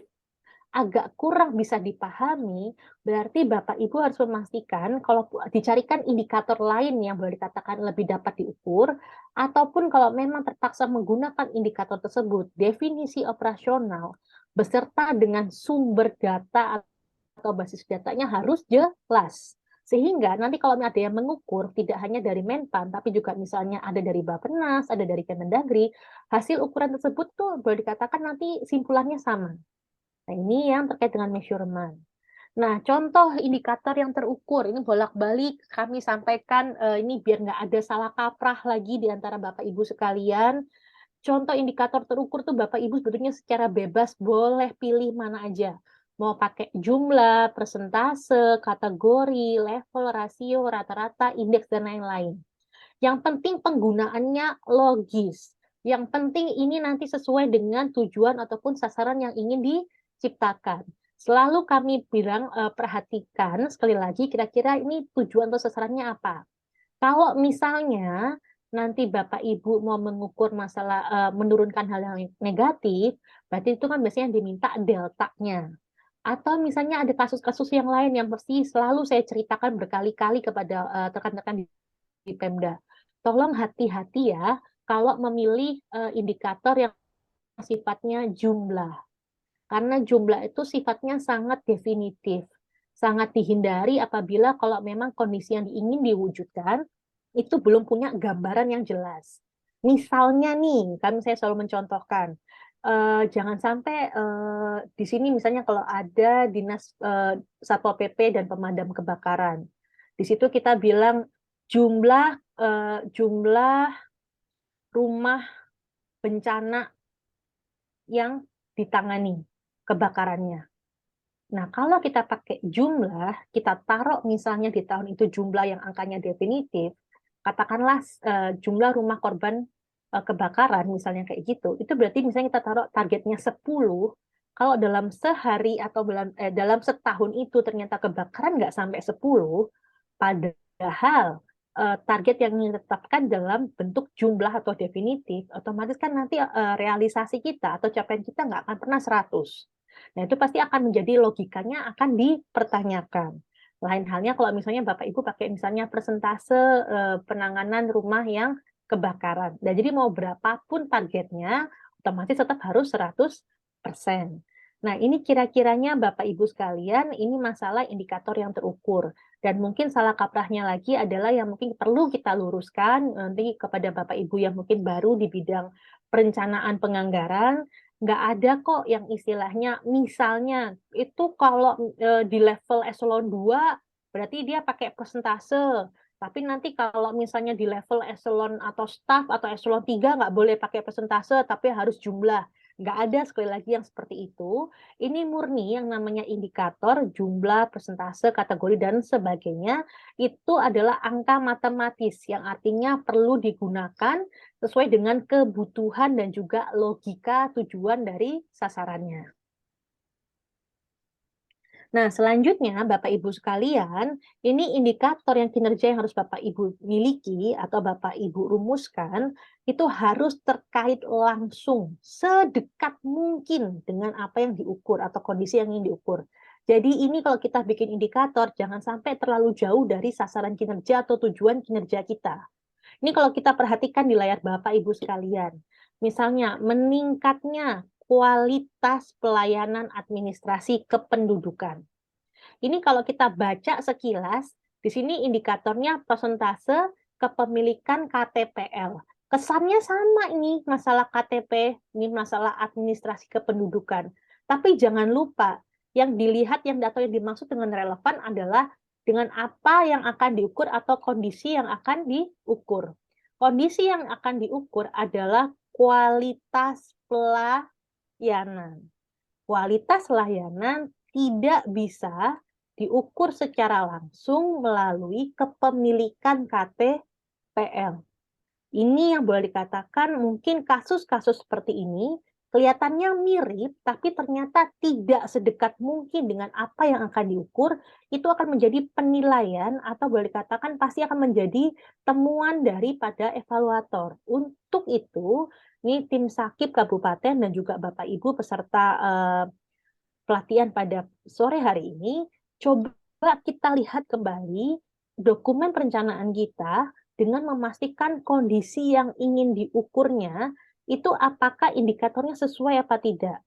agak kurang bisa dipahami, berarti Bapak Ibu harus memastikan kalau dicarikan indikator lain yang boleh dikatakan lebih dapat diukur, ataupun kalau memang terpaksa menggunakan indikator tersebut, definisi operasional beserta dengan sumber data atau basis datanya harus jelas. Sehingga nanti kalau ada yang mengukur, tidak hanya dari Menpan, tapi juga misalnya ada dari Bappenas, ada dari Kemendagri, hasil ukuran tersebut tuh boleh dikatakan nanti simpulannya sama. Nah, ini yang terkait dengan measurement. Nah, contoh indikator yang terukur, ini bolak-balik kami sampaikan, ini biar nggak ada salah kaprah lagi di antara Bapak Ibu sekalian. Contoh indikator terukur tuh Bapak Ibu sebetulnya secara bebas boleh pilih mana aja. Mau pakai jumlah, persentase, kategori, level, rasio, rata-rata, indeks, dan lain-lain. Yang penting penggunaannya logis. Yang penting ini nanti sesuai dengan tujuan ataupun sasaran yang ingin diciptakan. Selalu kami bilang, perhatikan sekali lagi kira-kira ini tujuan atau sasarannya apa. Kalau misalnya nanti Bapak Ibu mau mengukur masalah, menurunkan hal yang negatif, berarti itu kan biasanya diminta deltanya. Atau misalnya ada kasus-kasus yang lain yang pasti selalu saya ceritakan berkali-kali kepada, rekan-rekan di Pemda. Tolong hati-hati ya kalau memilih, indikator yang sifatnya jumlah. Karena jumlah itu sifatnya sangat definitif, sangat dihindari apabila kalau memang kondisi yang ingin diwujudkan itu belum punya gambaran yang jelas. Misalnya nih, kan saya selalu mencontohkan, jangan sampai di sini misalnya kalau ada dinas Satpol PP dan pemadam kebakaran, di situ kita bilang jumlah rumah bencana yang ditangani kebakarannya. Nah, kalau kita pakai jumlah, kita taruh misalnya di tahun itu jumlah yang angkanya definitif, katakanlah jumlah rumah korban kebakaran misalnya kayak gitu, itu berarti misalnya kita taruh targetnya 10, kalau dalam sehari atau dalam setahun itu ternyata kebakaran nggak sampai 10, padahal target yang ditetapkan dalam bentuk jumlah atau definitif, otomatis kan nanti realisasi kita atau capaian kita nggak akan pernah 100. Nah, itu pasti akan menjadi logikanya akan dipertanyakan. Lain halnya kalau misalnya Bapak Ibu pakai misalnya persentase penanganan rumah yang kebakaran. Nah, jadi mau berapapun targetnya, otomatis tetap harus 100%. Nah, ini kira-kiranya Bapak Ibu sekalian, ini masalah indikator yang terukur. Dan mungkin salah kaprahnya lagi adalah yang mungkin perlu kita luruskan nanti kepada Bapak Ibu yang mungkin baru di bidang perencanaan penganggaran, nggak ada kok yang istilahnya misalnya itu kalau, di level eselon 2 berarti dia pakai persentase, tapi nanti kalau misalnya di level eselon atau staf atau eselon 3 nggak boleh pakai persentase, tapi harus jumlah. Nggak ada sekali lagi yang seperti itu. Ini murni yang namanya indikator, jumlah, persentase, kategori, dan sebagainya, itu adalah angka matematis yang artinya perlu digunakan sesuai dengan kebutuhan dan juga logika tujuan dari sasarannya. Nah, selanjutnya Bapak Ibu sekalian, ini indikator yang kinerja yang harus Bapak Ibu miliki atau Bapak Ibu rumuskan, itu harus terkait langsung, sedekat mungkin dengan apa yang diukur atau kondisi yang ingin diukur. Jadi ini kalau kita bikin indikator, jangan sampai terlalu jauh dari sasaran kinerja atau tujuan kinerja kita. Ini kalau kita perhatikan di layar Bapak Ibu sekalian, misalnya meningkatnya kualitas pelayanan administrasi kependudukan. Ini kalau kita baca sekilas, di sini indikatornya persentase kepemilikan KTPL. Kesannya sama ini masalah KTP, ini masalah administrasi kependudukan. Tapi jangan lupa, yang dilihat yang data yang dimaksud dengan relevan adalah dengan apa yang akan diukur atau kondisi yang akan diukur. Kondisi yang akan diukur adalah kualitas pelayanan. Kualitas layanan tidak bisa diukur secara langsung melalui kepemilikan KTPL. Ini yang boleh dikatakan mungkin kasus-kasus seperti ini kelihatannya mirip, tapi ternyata tidak sedekat mungkin dengan apa yang akan diukur, itu akan menjadi penilaian atau boleh dikatakan pasti akan menjadi temuan daripada evaluator. Untuk itu, ini tim Sakip Kabupaten dan juga Bapak Ibu peserta pelatihan pada sore hari ini, coba kita lihat kembali dokumen perencanaan kita dengan memastikan kondisi yang ingin diukurnya itu apakah indikatornya sesuai apa tidak.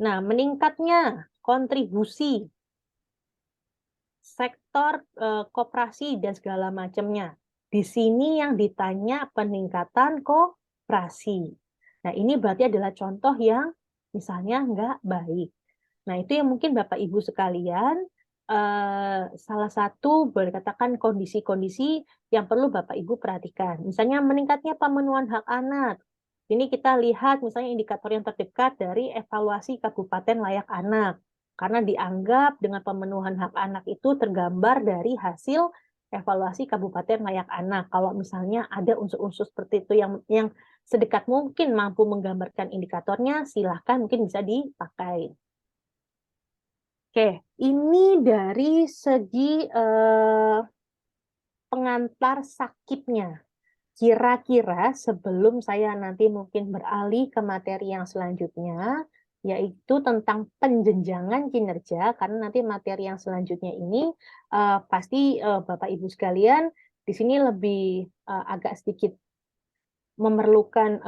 Nah, meningkatnya kontribusi sektor koperasi dan segala macamnya. Di sini yang ditanya peningkatan koperasi. Nah, ini berarti adalah contoh yang misalnya nggak baik. Nah, itu yang mungkin Bapak Ibu sekalian salah satu boleh katakan kondisi-kondisi yang perlu Bapak Ibu perhatikan. Misalnya meningkatnya pemenuhan hak anak. Ini kita lihat misalnya indikator yang terdekat dari evaluasi Kabupaten Layak Anak. Karena dianggap dengan pemenuhan hak anak itu tergambar dari hasil evaluasi Kabupaten Layak Anak. Kalau misalnya ada unsur-unsur seperti itu yang sedekat mungkin mampu menggambarkan indikatornya, silahkan mungkin bisa dipakai. Oke, ini dari segi pengantar sakitnya. Kira-kira sebelum saya nanti mungkin beralih ke materi yang selanjutnya, yaitu tentang penjenjangan kinerja, karena nanti materi yang selanjutnya ini pasti Bapak Ibu sekalian di sini lebih agak sedikit memerlukan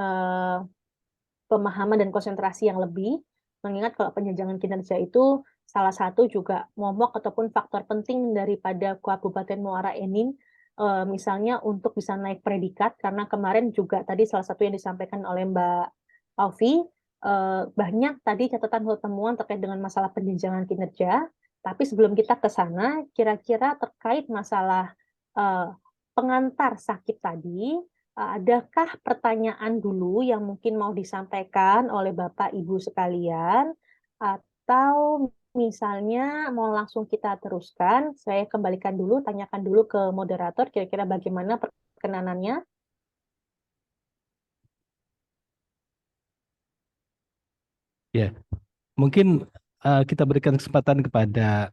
pemahaman dan konsentrasi yang lebih, mengingat kalau penjenjangan kinerja itu salah satu juga momok ataupun faktor penting daripada Kabupaten Muara Enim, misalnya untuk bisa naik predikat, karena kemarin juga tadi salah satu yang disampaikan oleh Mbak Aufi, banyak tadi catatan atau temuan terkait dengan masalah penjenjangan kinerja, tapi sebelum kita ke sana, kira-kira terkait masalah eh, pengantar sakit tadi, adakah pertanyaan dulu yang mungkin mau disampaikan oleh Bapak Ibu sekalian, atau misalnya mau langsung kita teruskan? Saya kembalikan dulu, tanyakan dulu ke moderator, kira-kira bagaimana perkenanannya? Ya, mungkin kita berikan kesempatan kepada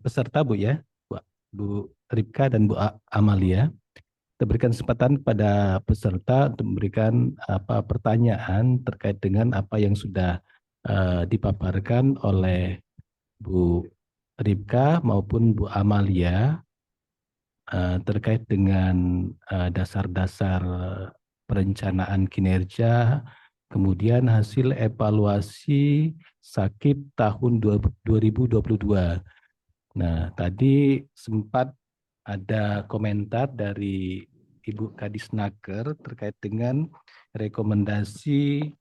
peserta Bu ya, Bu Ripka dan Bu Amalia. Kita berikan kesempatan kepada peserta untuk memberikan pertanyaan terkait dengan apa yang sudah dipaparkan oleh Bu Ripka maupun Bu Amalia terkait dengan dasar-dasar perencanaan kinerja, kemudian hasil evaluasi SAKIP tahun 2022. Nah, tadi sempat ada komentar dari Ibu Kadisnaker terkait dengan rekomendasi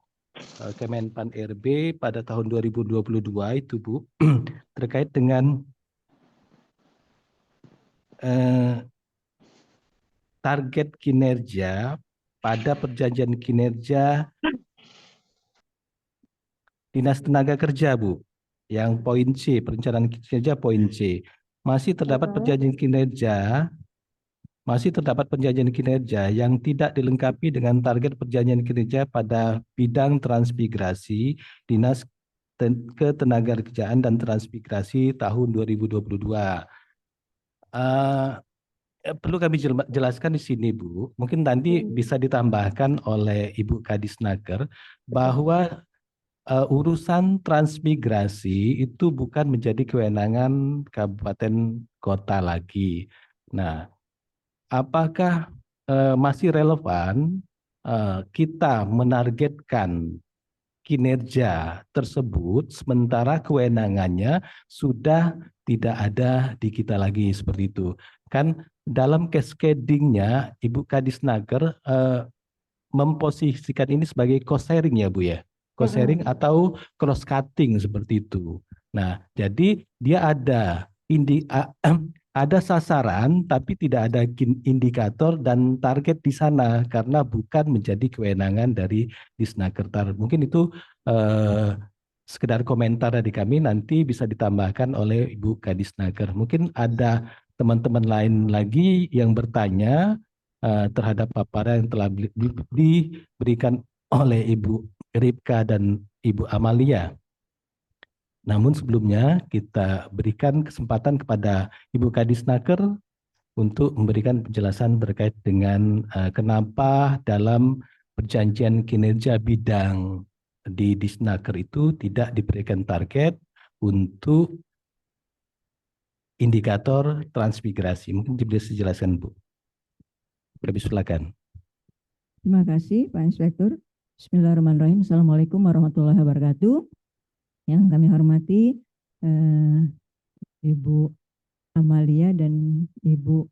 Kemenpan RB pada tahun 2022 itu Bu, terkait dengan target kinerja pada perjanjian kinerja Dinas Tenaga Kerja, Bu. Yang poin C, perencanaan kinerja poin C. Masih terdapat perjanjian kinerja, masih terdapat perjanjian kinerja yang tidak dilengkapi dengan target perjanjian kinerja pada bidang transmigrasi Dinas Ketenagakerjaan dan Transmigrasi tahun 2022. Perlu kami jelaskan di sini, Bu. Mungkin nanti bisa ditambahkan oleh Ibu Kadisnaker bahwa urusan transmigrasi itu bukan menjadi kewenangan kabupaten kota lagi. Nah, apakah masih relevan kita menargetkan kinerja tersebut sementara kewenangannya sudah tidak ada di kita lagi seperti itu. Kan dalam cascading-nya Ibu Kadisnaker memposisikan ini sebagai cost sharing ya Bu ya. Cost sharing atau cross cutting seperti itu. Nah, jadi dia ada ada sasaran tapi tidak ada indikator dan target di sana karena bukan menjadi kewenangan dari Disnakertar. Mungkin itu sekedar komentar dari kami, nanti bisa ditambahkan oleh Ibu Kadisnaker. Mungkin ada teman-teman lain lagi yang bertanya terhadap paparan yang telah diberikan oleh Ibu Ripka dan Ibu Amalia. Namun sebelumnya kita berikan kesempatan kepada Ibu Kadisnaker untuk memberikan penjelasan terkait dengan kenapa dalam perjanjian kinerja bidang di Disnaker itu tidak diberikan target untuk indikator transmigrasi. Mungkin bisa dijelaskan Bu. Lebih silakan. Terima kasih Pak Inspektur. Bismillahirrahmanirrahim. Assalamualaikum warahmatullahi wabarakatuh. Yang kami hormati Ibu Amalia dan Ibu,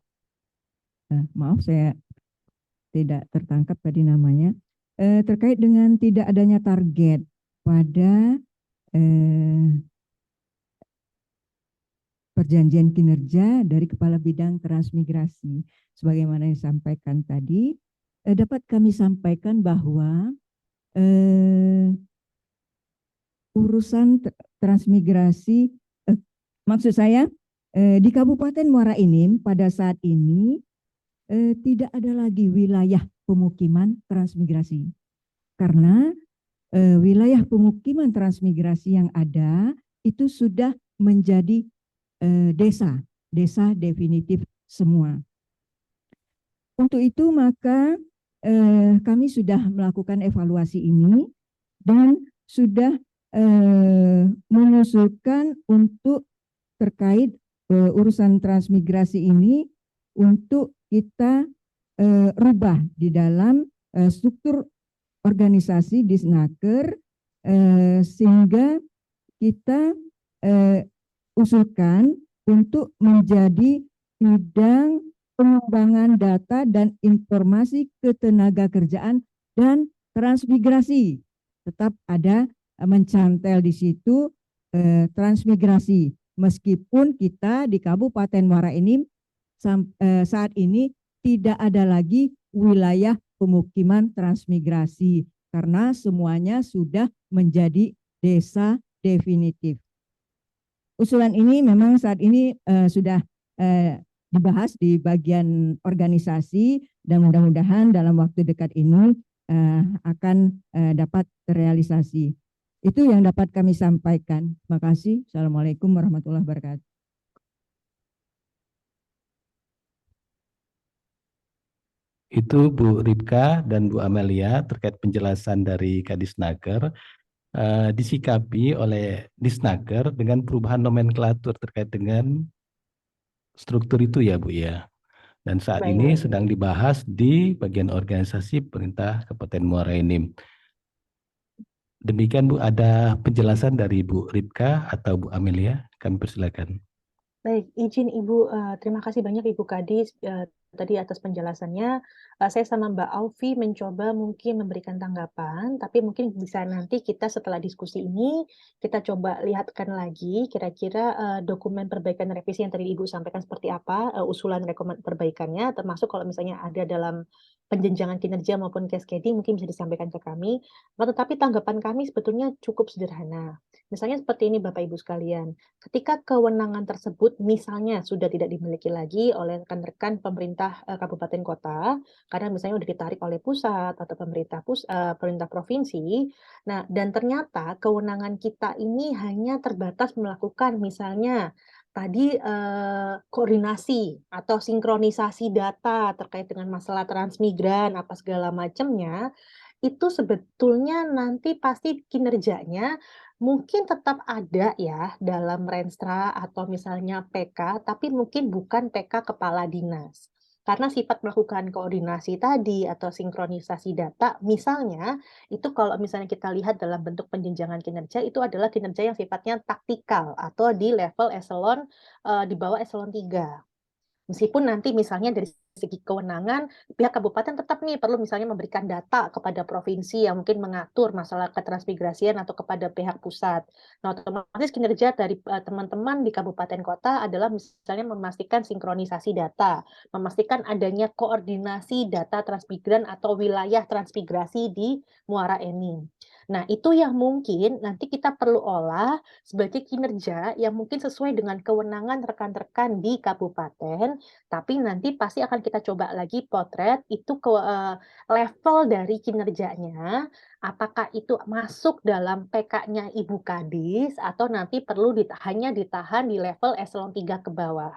maaf saya tidak tertangkap tadi namanya, terkait dengan tidak adanya target pada perjanjian kinerja dari Kepala Bidang Transmigrasi. Sebagaimana yang disampaikan tadi, dapat kami sampaikan bahwa urusan transmigrasi, maksud saya di Kabupaten Muara Enim pada saat ini tidak ada lagi wilayah pemukiman transmigrasi, karena wilayah pemukiman transmigrasi yang ada itu sudah menjadi desa definitif semua. Untuk itu maka kami sudah melakukan evaluasi ini dan sudah mengusulkan untuk terkait urusan transmigrasi ini untuk kita rubah di dalam struktur organisasi di Snaker, sehingga kita usulkan untuk menjadi bidang pengembangan data dan informasi ketenagakerjaan dan transmigrasi. Tetap ada mencantel di situ transmigrasi, meskipun kita di Kabupaten Muara Enim saat ini tidak ada lagi wilayah pemukiman transmigrasi karena semuanya sudah menjadi desa definitif. Usulan ini memang saat ini sudah dibahas di bagian organisasi dan mudah-mudahan dalam waktu dekat ini akan dapat terrealisasi. Itu yang dapat kami sampaikan. Terima kasih. Assalamualaikum warahmatullahi wabarakatuh. Itu Bu Ripka dan Bu Amelia terkait penjelasan dari Kadisnaker. Disikapi oleh Disnaker dengan perubahan nomenklatur terkait dengan struktur itu ya Bu ya. Dan saat ini sedang dibahas di bagian organisasi pemerintah Kabupaten Muara Enim. Demikian Bu, ada penjelasan dari Bu Ripka atau Bu Amelia? Kami persilakan. Baik, izin Ibu, terima kasih banyak Ibu Kadis tadi atas penjelasannya. Saya sama Mbak Aufi mencoba mungkin memberikan tanggapan, tapi mungkin bisa nanti kita setelah diskusi ini, kita coba lihatkan lagi kira-kira dokumen perbaikan revisi yang tadi Ibu sampaikan seperti apa, usulan rekomendasi perbaikannya, termasuk kalau misalnya ada dalam penjenjangan kinerja maupun cascading mungkin bisa disampaikan ke kami. Tetapi tanggapan kami sebetulnya cukup sederhana. Misalnya seperti ini Bapak Ibu sekalian, ketika kewenangan tersebut misalnya sudah tidak dimiliki lagi oleh rekan-rekan pemerintah kabupaten kota, karena misalnya sudah ditarik oleh pusat atau pemerintah provinsi. Nah, dan ternyata kewenangan kita ini hanya terbatas melakukan misalnya tadi koordinasi atau sinkronisasi data terkait dengan masalah transmigran apa segala macamnya, itu sebetulnya nanti pasti kinerjanya mungkin tetap ada ya dalam Renstra atau misalnya PK, tapi mungkin bukan PK kepala dinas. Karena sifat melakukan koordinasi tadi atau sinkronisasi data, misalnya itu kalau misalnya kita lihat dalam bentuk penjenjangan kinerja, itu adalah kinerja yang sifatnya taktikal atau di level eselon di bawah eselon 3. Meskipun nanti misalnya dari segi kewenangan, pihak kabupaten tetap nih perlu misalnya memberikan data kepada provinsi yang mungkin mengatur masalah ketransmigrasian atau kepada pihak pusat. Nah, otomatis kinerja dari teman-teman di kabupaten kota adalah misalnya memastikan sinkronisasi data, memastikan adanya koordinasi data transmigran atau wilayah transmigrasi di Muara Enim. Nah, itu yang mungkin nanti kita perlu olah sebagai kinerja yang mungkin sesuai dengan kewenangan rekan-rekan di kabupaten, tapi nanti pasti akan kita coba lagi potret itu ke level dari kinerjanya, apakah itu masuk dalam PK-nya Ibu Kadis atau nanti perlu hanya ditahan di level eselon 3 ke bawah.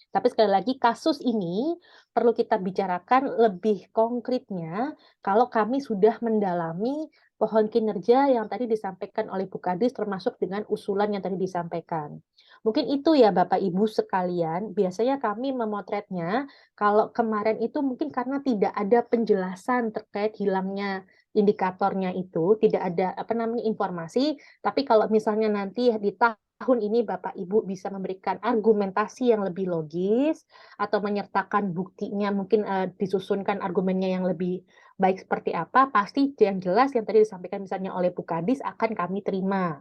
Tapi sekali lagi kasus ini perlu kita bicarakan lebih konkretnya kalau kami sudah mendalami pohon kinerja yang tadi disampaikan oleh Bu Kadis termasuk dengan usulan yang tadi disampaikan. Mungkin itu ya Bapak Ibu sekalian, biasanya kami memotretnya kalau kemarin itu mungkin karena tidak ada penjelasan terkait hilangnya indikatornya itu, tidak ada informasi, tapi kalau misalnya nanti di tahun ini Bapak Ibu bisa memberikan argumentasi yang lebih logis atau menyertakan buktinya mungkin disusunkan argumennya yang lebih baik seperti apa, pasti yang jelas yang tadi disampaikan misalnya oleh Bu Kadis akan kami terima.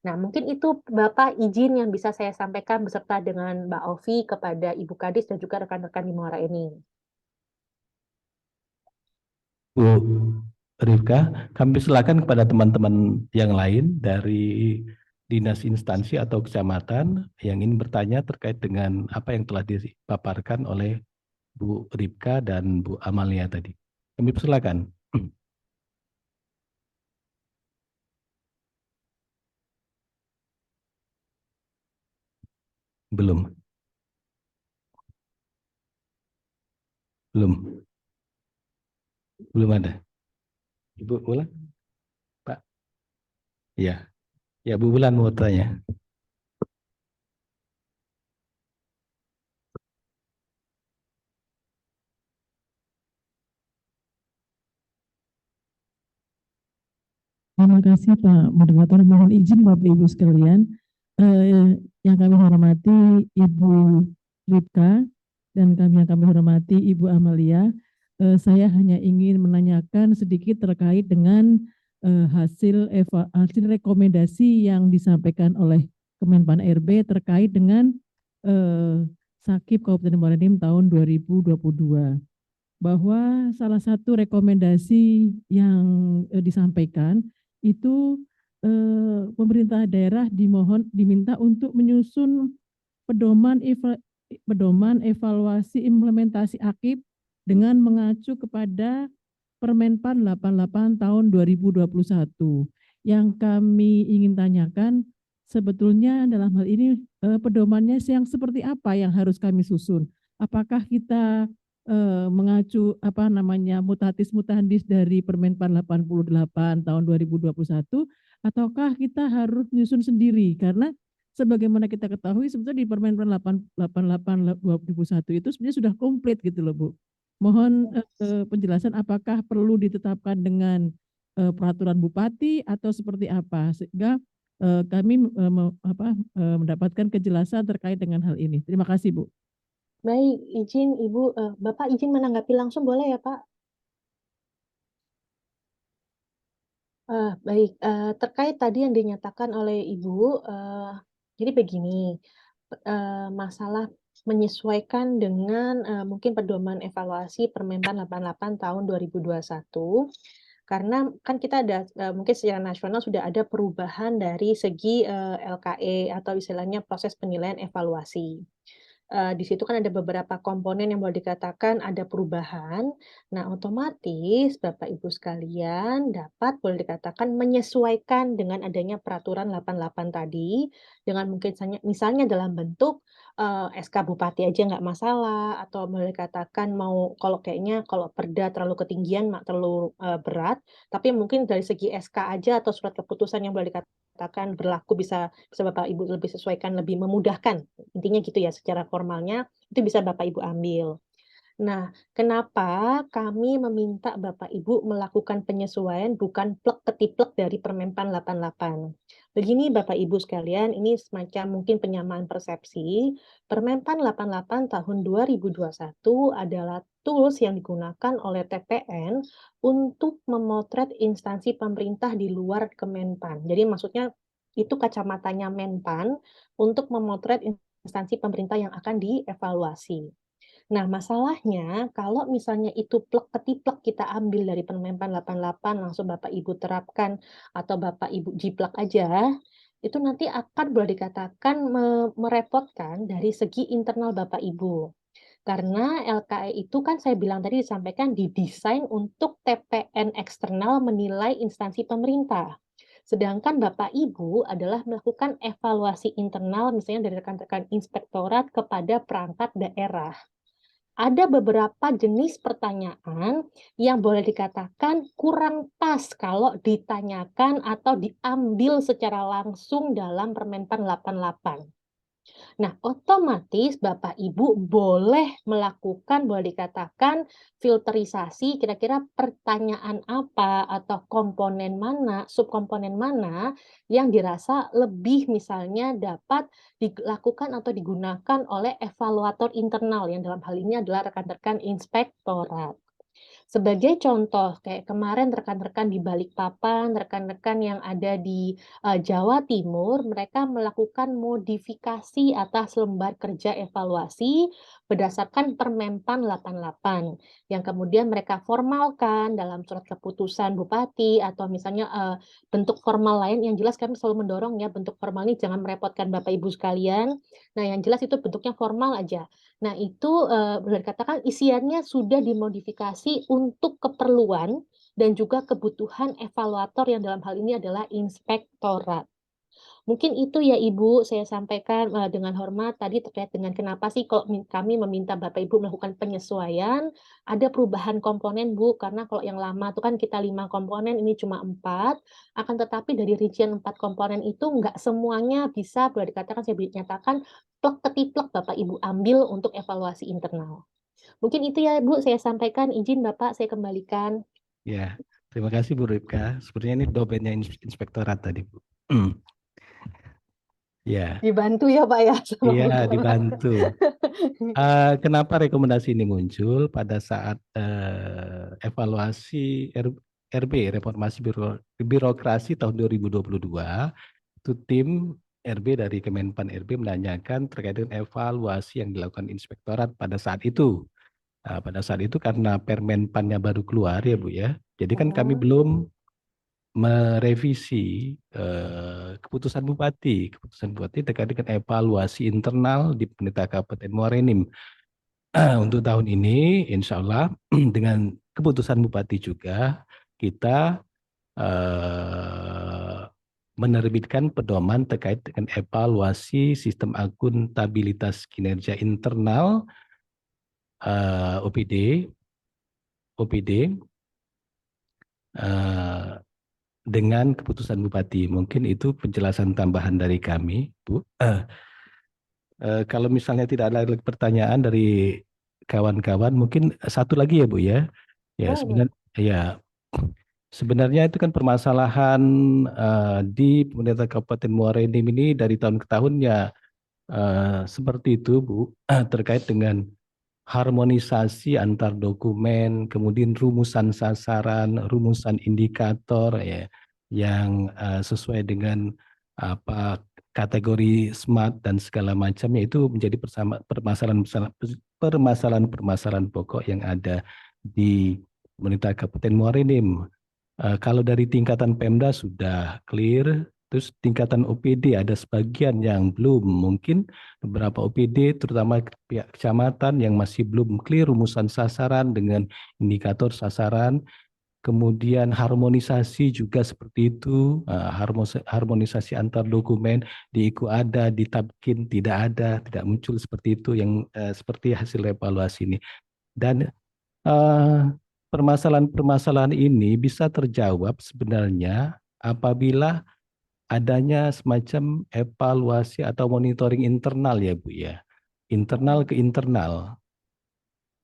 Nah, mungkin itu Bapak izin yang bisa saya sampaikan beserta dengan Mbak Ovi kepada Ibu Kadis dan juga rekan-rekan di Muara ini. Bu Rifka, kami silakan kepada teman-teman yang lain dari dinas instansi atau kecamatan yang ingin bertanya terkait dengan apa yang telah dipaparkan oleh Bu Rifka dan Bu Amalia tadi. Kami persilakan. Belum, belum, belum ada. Ibu ulang, Pak. Ya, ya Bu Bulan mau tanya. Terima kasih Pak Moderator. Mohon izin Bapak Ibu sekalian, yang kami hormati Ibu Ripka dan yang kami hormati Ibu Amalia. Saya hanya ingin menanyakan sedikit terkait dengan hasil rekomendasi yang disampaikan oleh Kemenpan RB terkait dengan Sakip Kabupaten Muara Enim tahun 2022. Bahwa salah satu rekomendasi yang disampaikan itu pemerintah daerah diminta untuk menyusun pedoman evaluasi implementasi AKIP dengan mengacu kepada Permenpan 88 tahun 2021. Yang kami ingin tanyakan sebetulnya dalam hal ini pedomannya yang seperti apa yang harus kami susun? Apakah kita mengacu mutatis mutandis dari Permenpan 88 tahun 2021 ataukah kita harus menyusun sendiri karena sebagaimana kita ketahui sebetulnya di Permenpan 88 2021 itu sebenarnya sudah komplit gitu loh Bu. Mohon penjelasan apakah perlu ditetapkan dengan peraturan bupati atau seperti apa sehingga kami mendapatkan kejelasan terkait dengan hal ini. Terima kasih Bu. Baik, izin Ibu, Bapak izin menanggapi langsung boleh ya Pak? Baik, terkait tadi yang dinyatakan oleh Ibu, jadi begini, masalah menyesuaikan dengan mungkin pedoman evaluasi Permenpan 88 tahun 2021, karena kan kita ada mungkin secara nasional sudah ada perubahan dari segi LKE atau istilahnya proses penilaian evaluasi. Di situ kan ada beberapa komponen yang boleh dikatakan ada perubahan. Nah, otomatis Bapak Ibu sekalian dapat boleh dikatakan menyesuaikan dengan adanya peraturan 88 tadi, dengan mungkin misalnya dalam bentuk SK Bupati aja nggak masalah, atau boleh dikatakan mau kalau kayaknya kalau perda terlalu ketinggian, terlalu berat, tapi mungkin dari segi SK aja atau surat keputusan yang boleh dikatakan berlaku bisa Bapak Ibu lebih sesuaikan, lebih memudahkan. Intinya gitu ya, secara formalnya itu bisa Bapak Ibu ambil. Nah, kenapa kami meminta Bapak Ibu melakukan penyesuaian bukan plek-ketiplek dari Permenpan 88. Begini Bapak Ibu sekalian, ini semacam mungkin penyamaan persepsi. Permenpan 88 tahun 2021 adalah tools yang digunakan oleh TPN untuk memotret instansi pemerintah di luar Kemenpan. Jadi maksudnya itu kacamatanya Menpan untuk memotret instansi pemerintah yang akan dievaluasi. Nah, masalahnya kalau misalnya itu plek-ketiplek kita ambil dari Permenpan 88 langsung Bapak Ibu terapkan atau Bapak Ibu jiplak aja, itu nanti akan boleh dikatakan merepotkan dari segi internal Bapak Ibu. Karena LKE itu kan saya bilang tadi disampaikan didesain untuk TPN eksternal menilai instansi pemerintah. Sedangkan Bapak Ibu adalah melakukan evaluasi internal misalnya dari rekan-rekan inspektorat kepada perangkat daerah. Ada beberapa jenis pertanyaan yang boleh dikatakan kurang pas kalau ditanyakan atau diambil secara langsung dalam Permenpan 88. Nah, otomatis Bapak Ibu boleh melakukan, boleh dikatakan filterisasi kira-kira pertanyaan apa atau komponen mana, subkomponen mana yang dirasa lebih misalnya dapat dilakukan atau digunakan oleh evaluator internal yang dalam hal ini adalah rekan-rekan inspektorat. Sebagai contoh, kayak kemarin rekan-rekan di Balikpapan, rekan-rekan yang ada di Jawa Timur, mereka melakukan modifikasi atas lembar kerja evaluasi berdasarkan Permenpan 88, yang kemudian mereka formalkan dalam surat keputusan bupati atau misalnya bentuk formal lain. Yang jelas kami selalu mendorong ya, bentuk formal ini jangan merepotkan Bapak Ibu sekalian. Nah, yang jelas itu bentuknya formal aja. Nah itu, boleh dikatakan isiannya sudah dimodifikasi untuk keperluan dan juga kebutuhan evaluator yang dalam hal ini adalah inspektorat. Mungkin itu ya Ibu, saya sampaikan, dengan hormat tadi terkait dengan kenapa sih kok kami meminta Bapak Ibu melakukan penyesuaian, ada perubahan komponen Bu, karena kalau yang lama itu kan kita 5 komponen, ini cuma 4, akan tetapi dari rincian 4 komponen itu nggak semuanya bisa boleh dikatakan saya nyatakan plek ketiplek Bapak Ibu ambil untuk evaluasi internal. Mungkin itu ya Bu, saya sampaikan, izin Bapak saya kembalikan. Ya, terima kasih Bu Ripka. Sepertinya ini domainnya inspektorat tadi Bu. Ya, Dibantu ya Pak ya sama Bu iya Dora. dibantu. Kenapa rekomendasi ini muncul pada saat evaluasi RB, Reformasi Birokrasi tahun 2022, itu tim RB dari Kemenpan RB menanyakan terkait dengan evaluasi yang dilakukan inspektorat pada saat itu. Nah, pada saat itu karena Permenpannya baru keluar ya Bu ya, jadi kan kami belum merevisi keputusan Bupati terkait dengan evaluasi internal di Pemerintah Kabupaten Muara Enim. Untuk tahun ini, insya Allah dengan keputusan Bupati juga kita menerbitkan pedoman terkait dengan evaluasi sistem akuntabilitas kinerja internal OPD dengan keputusan Bupati. Mungkin itu penjelasan tambahan dari kami, Bu. Kalau misalnya tidak ada lagi pertanyaan dari kawan-kawan, mungkin satu lagi ya Bu ya. Ya Boleh. sebenarnya itu kan permasalahan di pemerintah Kabupaten Muara Enim ini dari tahun ke tahun ya seperti itu Bu, terkait dengan harmonisasi antar dokumen, kemudian rumusan sasaran, rumusan indikator ya yang sesuai dengan apa kategori SMART dan segala macamnya itu menjadi permasalahan-permasalahan pokok yang ada di pemerintah Kabupaten Muara Enim. Kalau dari tingkatan Pemda sudah clear, terus tingkatan OPD ada sebagian yang belum, mungkin beberapa OPD terutama pihak kecamatan yang masih belum clear rumusan sasaran dengan indikator sasaran, kemudian harmonisasi juga seperti itu, harmonisasi antar dokumen di IKU ada, di Tabkin tidak ada, tidak muncul seperti itu yang seperti hasil evaluasi ini. Dan permasalahan-permasalahan ini bisa terjawab sebenarnya apabila adanya semacam evaluasi atau monitoring internal ya Bu ya. Internal ke internal.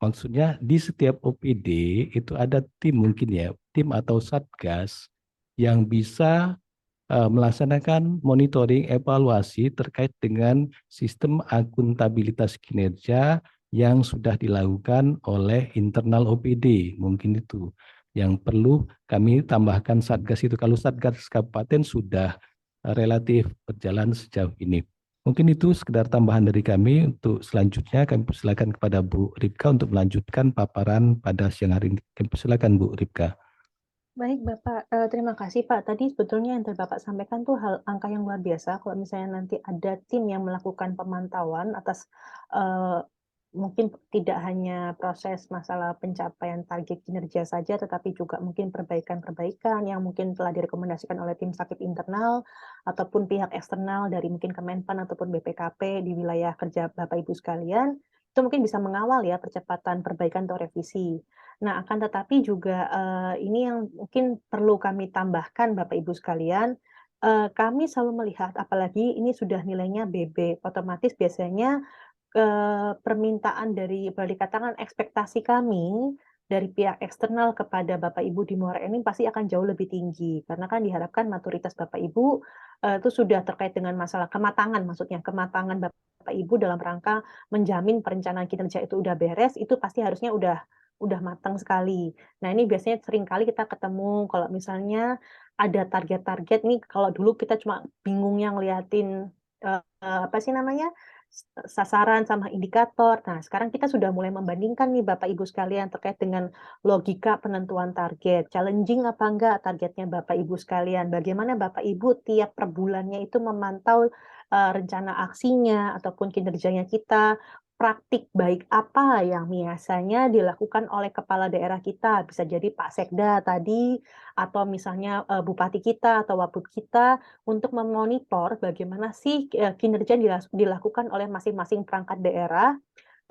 Maksudnya di setiap OPD itu ada tim mungkin ya, tim atau satgas yang bisa melaksanakan monitoring evaluasi terkait dengan sistem akuntabilitas kinerja yang sudah dilakukan oleh internal OPD. Mungkin itu yang perlu kami tambahkan satgas itu. Kalau satgas kabupaten sudah relatif berjalan sejauh ini. Mungkin itu sekedar tambahan dari kami. Untuk selanjutnya kami persilakan kepada Bu Ripka untuk melanjutkan paparan pada siang hari ini. Kami persilakan Bu Ripka. Baik Bapak, terima kasih Pak. Tadi sebetulnya yang tadi Bapak sampaikan tuh angka yang luar biasa kalau misalnya nanti ada tim yang melakukan pemantauan atas, mungkin tidak hanya proses masalah pencapaian target kinerja saja, tetapi juga mungkin perbaikan-perbaikan yang mungkin telah direkomendasikan oleh tim sakit internal, ataupun pihak eksternal dari mungkin Kemenpan ataupun BPKP di wilayah kerja Bapak Ibu sekalian, itu mungkin bisa mengawal ya percepatan perbaikan atau revisi. Nah, akan tetapi juga, ini yang mungkin perlu kami tambahkan Bapak Ibu sekalian, kami selalu melihat apalagi ini sudah nilainya BB, otomatis biasanya, permintaan dari boleh dikatakan ekspektasi kami dari pihak eksternal kepada Bapak Ibu di Muara Enim pasti akan jauh lebih tinggi. Karena kan diharapkan maturitas Bapak Ibu, itu sudah terkait dengan masalah kematangan maksudnya, kematangan Bapak Ibu dalam rangka menjamin perencanaan kinerja itu udah beres, itu pasti harusnya udah udah matang sekali. Nah, ini biasanya sering kali kita ketemu kalau misalnya ada target-target nih, kalau dulu kita cuma bingungnya ngeliatin apa sih namanya, sasaran sama indikator. Nah, sekarang kita sudah mulai membandingkan nih Bapak Ibu sekalian terkait dengan logika penentuan target. Challenging apa enggak targetnya Bapak Ibu sekalian? Bagaimana Bapak Ibu tiap per bulannya itu memantau rencana aksinya ataupun kinerjanya kita, praktik baik apa yang biasanya dilakukan oleh kepala daerah kita, bisa jadi Pak Sekda tadi, atau misalnya bupati kita atau wabub kita, untuk memonitor bagaimana sih kinerja dilakukan oleh masing-masing perangkat daerah,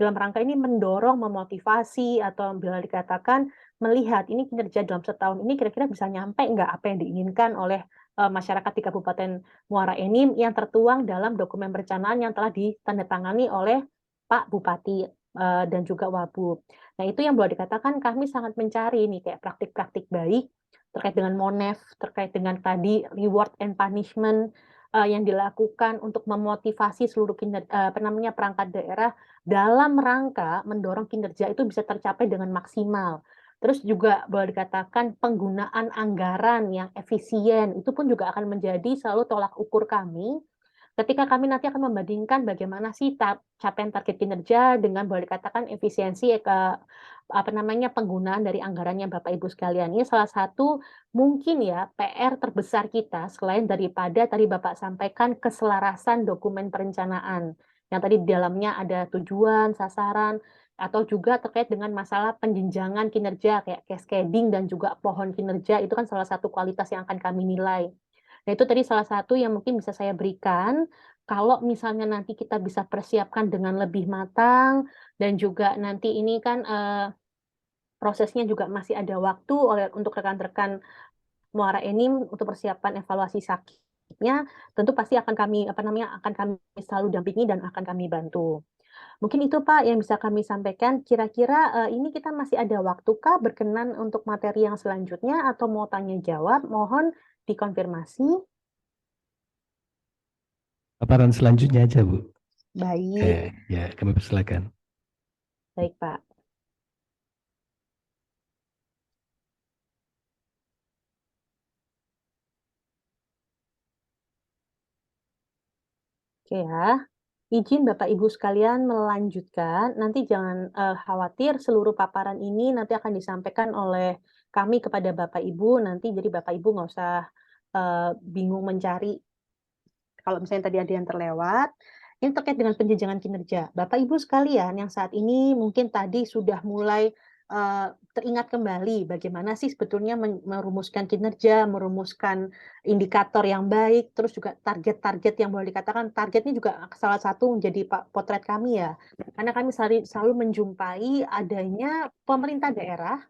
dalam rangka ini mendorong, memotivasi, atau bila dikatakan melihat ini kinerja dalam setahun ini kira-kira bisa nyampe nggak apa yang diinginkan oleh masyarakat di Kabupaten Muara Enim yang tertuang dalam dokumen perencanaan yang telah ditandatangani oleh Pak Bupati dan juga Wabub. Nah, itu yang boleh dikatakan kami sangat mencari nih kayak praktik-praktik baik terkait dengan MONEF, terkait dengan tadi reward and punishment yang dilakukan untuk memotivasi seluruh perangkat daerah dalam rangka mendorong kinerja itu bisa tercapai dengan maksimal. Terus juga boleh dikatakan penggunaan anggaran yang efisien itu pun juga akan menjadi selalu tolak ukur kami ketika kami nanti akan membandingkan bagaimana sih capaian target kinerja dengan boleh dikatakan efisiensi penggunaan dari anggarannya Bapak Ibu sekalian. Ini salah satu mungkin ya PR terbesar kita selain daripada tadi Bapak sampaikan keselarasan dokumen perencanaan. Yang tadi di dalamnya ada tujuan, sasaran, atau juga terkait dengan masalah penjenjangan kinerja kayak cascading dan juga pohon kinerja itu kan salah satu kualitas yang akan kami nilai. Nah, itu tadi salah satu yang mungkin bisa saya berikan. Kalau misalnya nanti kita bisa persiapkan dengan lebih matang dan juga nanti ini kan prosesnya juga masih ada waktu untuk rekan-rekan Muara Enim untuk persiapan evaluasi sakitnya, tentu pasti akan kami akan kami selalu dampingi dan akan kami bantu. Mungkin itu Pak yang bisa kami sampaikan. Kira-kira ini kita masih ada waktukah berkenan untuk materi yang selanjutnya atau mau tanya jawab? Mohon dikonfirmasi. Paparan selanjutnya aja, Bu. Baik, Ya, kami persilakan. baik Pak. Oke ya. Izin Bapak Ibu sekalian melanjutkan, nanti jangan khawatir seluruh paparan ini nanti akan disampaikan oleh kami kepada Bapak Ibu, nanti jadi Bapak Ibu nggak usah bingung mencari kalau misalnya tadi ada yang terlewat. Ini terkait dengan penjenjangan kinerja. Bapak Ibu sekalian yang saat ini mungkin tadi sudah mulai teringat kembali bagaimana sih sebetulnya merumuskan kinerja, merumuskan indikator yang baik, terus juga target-target yang boleh dikatakan target ini juga salah satu menjadi potret kami ya. Karena kami selalu menjumpai adanya pemerintah daerah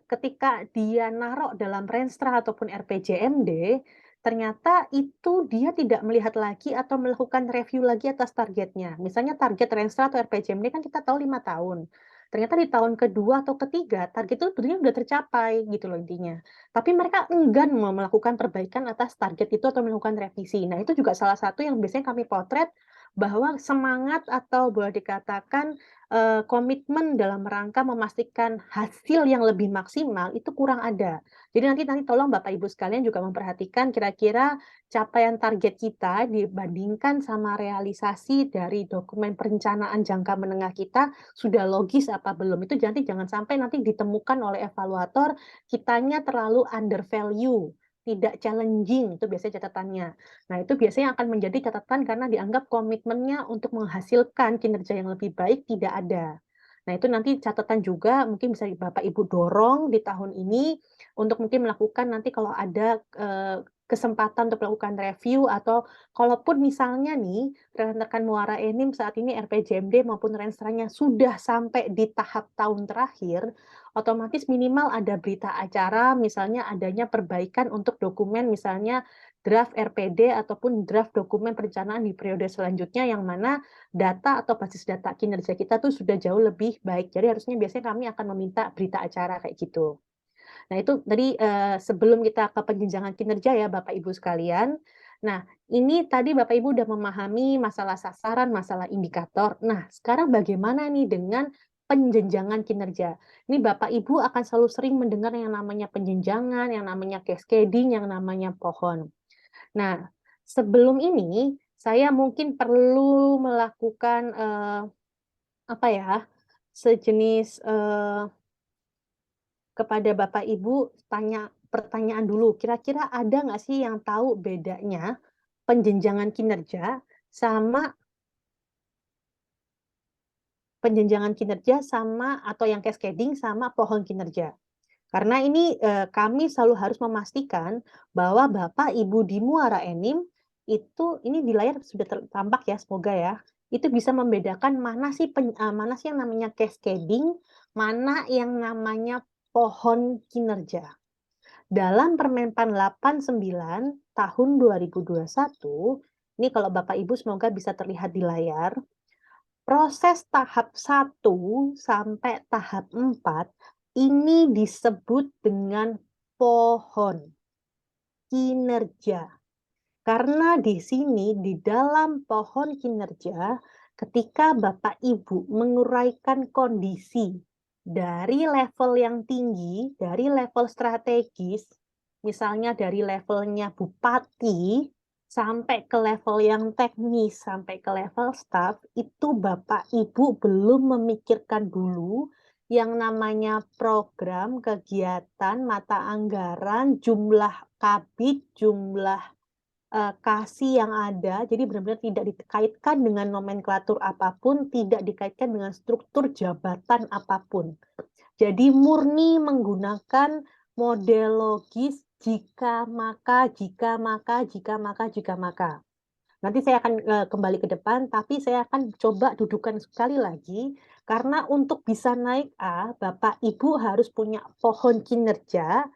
ketika dia naruh dalam Renstra ataupun RPJMD, ternyata itu dia tidak melihat lagi atau melakukan review lagi atas targetnya. Misalnya target Renstra atau RPJMD kan kita tahu 5 tahun. Ternyata di tahun kedua atau ketiga, target itu sebenarnya sudah tercapai gitu loh intinya. Tapi mereka enggan melakukan perbaikan atas target itu atau melakukan revisi. Nah, itu juga salah satu yang biasanya kami potret bahwa semangat atau boleh dikatakan komitmen dalam rangka memastikan hasil yang lebih maksimal itu kurang ada. Jadi nanti tolong Bapak Ibu sekalian juga memperhatikan kira-kira capaian target kita dibandingkan sama realisasi dari dokumen perencanaan jangka menengah kita sudah logis apa belum. Itu jangan sampai nanti ditemukan oleh evaluator kitanya terlalu undervalue, tidak challenging, itu biasanya catatannya. Nah, itu biasanya akan menjadi catatan karena dianggap komitmennya untuk menghasilkan kinerja yang lebih baik tidak ada. Nah, itu nanti catatan juga mungkin bisa Bapak Ibu dorong di tahun ini untuk mungkin melakukan nanti kalau ada kesempatan untuk melakukan review atau kalaupun misalnya nih rekan-rekan Muara Enim saat ini RPJMD maupun Renstranya sudah sampai di tahap tahun terakhir, otomatis minimal ada berita acara misalnya adanya perbaikan untuk dokumen misalnya draft RPD ataupun draft dokumen perencanaan di periode selanjutnya yang mana data atau basis data kinerja kita tuh sudah jauh lebih baik. Jadi harusnya biasanya kami akan meminta berita acara kayak gitu. Nah, itu tadi sebelum kita ke penjenjangan kinerja ya Bapak Ibu sekalian. Nah, ini tadi Bapak Ibu udah memahami masalah sasaran, masalah indikator. Nah, sekarang bagaimana nih dengan penjenjangan kinerja. Ini Bapak Ibu akan selalu sering mendengar yang namanya penjenjangan, yang namanya cascading, yang namanya pohon. Nah, sebelum ini saya mungkin perlu melakukan sejenis kepada Bapak Ibu pertanyaan dulu. Kira-kira ada nggak sih yang tahu bedanya penjenjangan kinerja sama atau yang cascading sama pohon kinerja? Karena ini kami selalu harus memastikan bahwa Bapak Ibu di Muara Enim itu, ini di layar sudah tampak ya, semoga ya, itu bisa membedakan mana sih yang namanya cascading, mana yang namanya pohon kinerja. Dalam Permenpan 89 tahun 2021, ini kalau Bapak Ibu semoga bisa terlihat di layar, proses tahap 1 sampai tahap 4 ini disebut dengan pohon kinerja. Karena di sini, di dalam pohon kinerja, ketika Bapak Ibu menguraikan kondisi dari level yang tinggi, dari level strategis, misalnya dari levelnya bupati, sampai ke level yang teknis, sampai ke level staff, itu Bapak Ibu belum memikirkan dulu yang namanya program, kegiatan, mata anggaran, jumlah kabid, jumlah kasih yang ada. Jadi benar-benar tidak dikaitkan dengan nomenklatur apapun, tidak dikaitkan dengan struktur jabatan apapun. Jadi murni menggunakan model logis jika maka, jika maka, jika maka, jika maka. Nanti saya akan kembali ke depan, tapi saya akan coba dudukan sekali lagi, karena untuk bisa naik A, Bapak Ibu harus punya pohon kinerja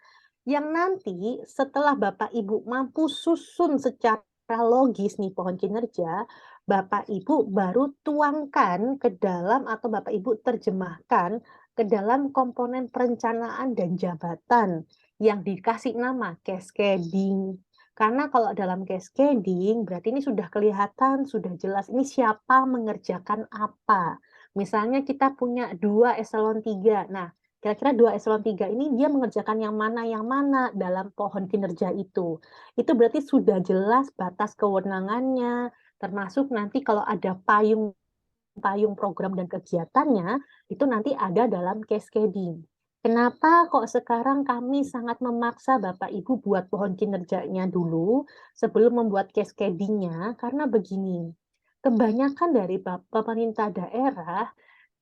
yang nanti setelah Bapak Ibu mampu susun secara logis nih pohon kinerja, Bapak Ibu baru tuangkan ke dalam atau Bapak Ibu terjemahkan ke dalam komponen perencanaan dan jabatan yang dikasih nama cascading. Karena kalau dalam cascading berarti ini sudah kelihatan, sudah jelas ini siapa mengerjakan apa. Misalnya kita punya 2 eselon 3. Nah, kira-kira 2 eselon 3 ini dia mengerjakan yang mana dalam pohon kinerja itu. Itu berarti sudah jelas batas kewenangannya, termasuk nanti kalau ada payung program dan kegiatannya, itu nanti ada dalam cascading. Kenapa kok sekarang kami sangat memaksa Bapak Ibu buat pohon kinerjanya dulu sebelum membuat cascading-nya? Karena begini, kebanyakan dari pemerintah daerah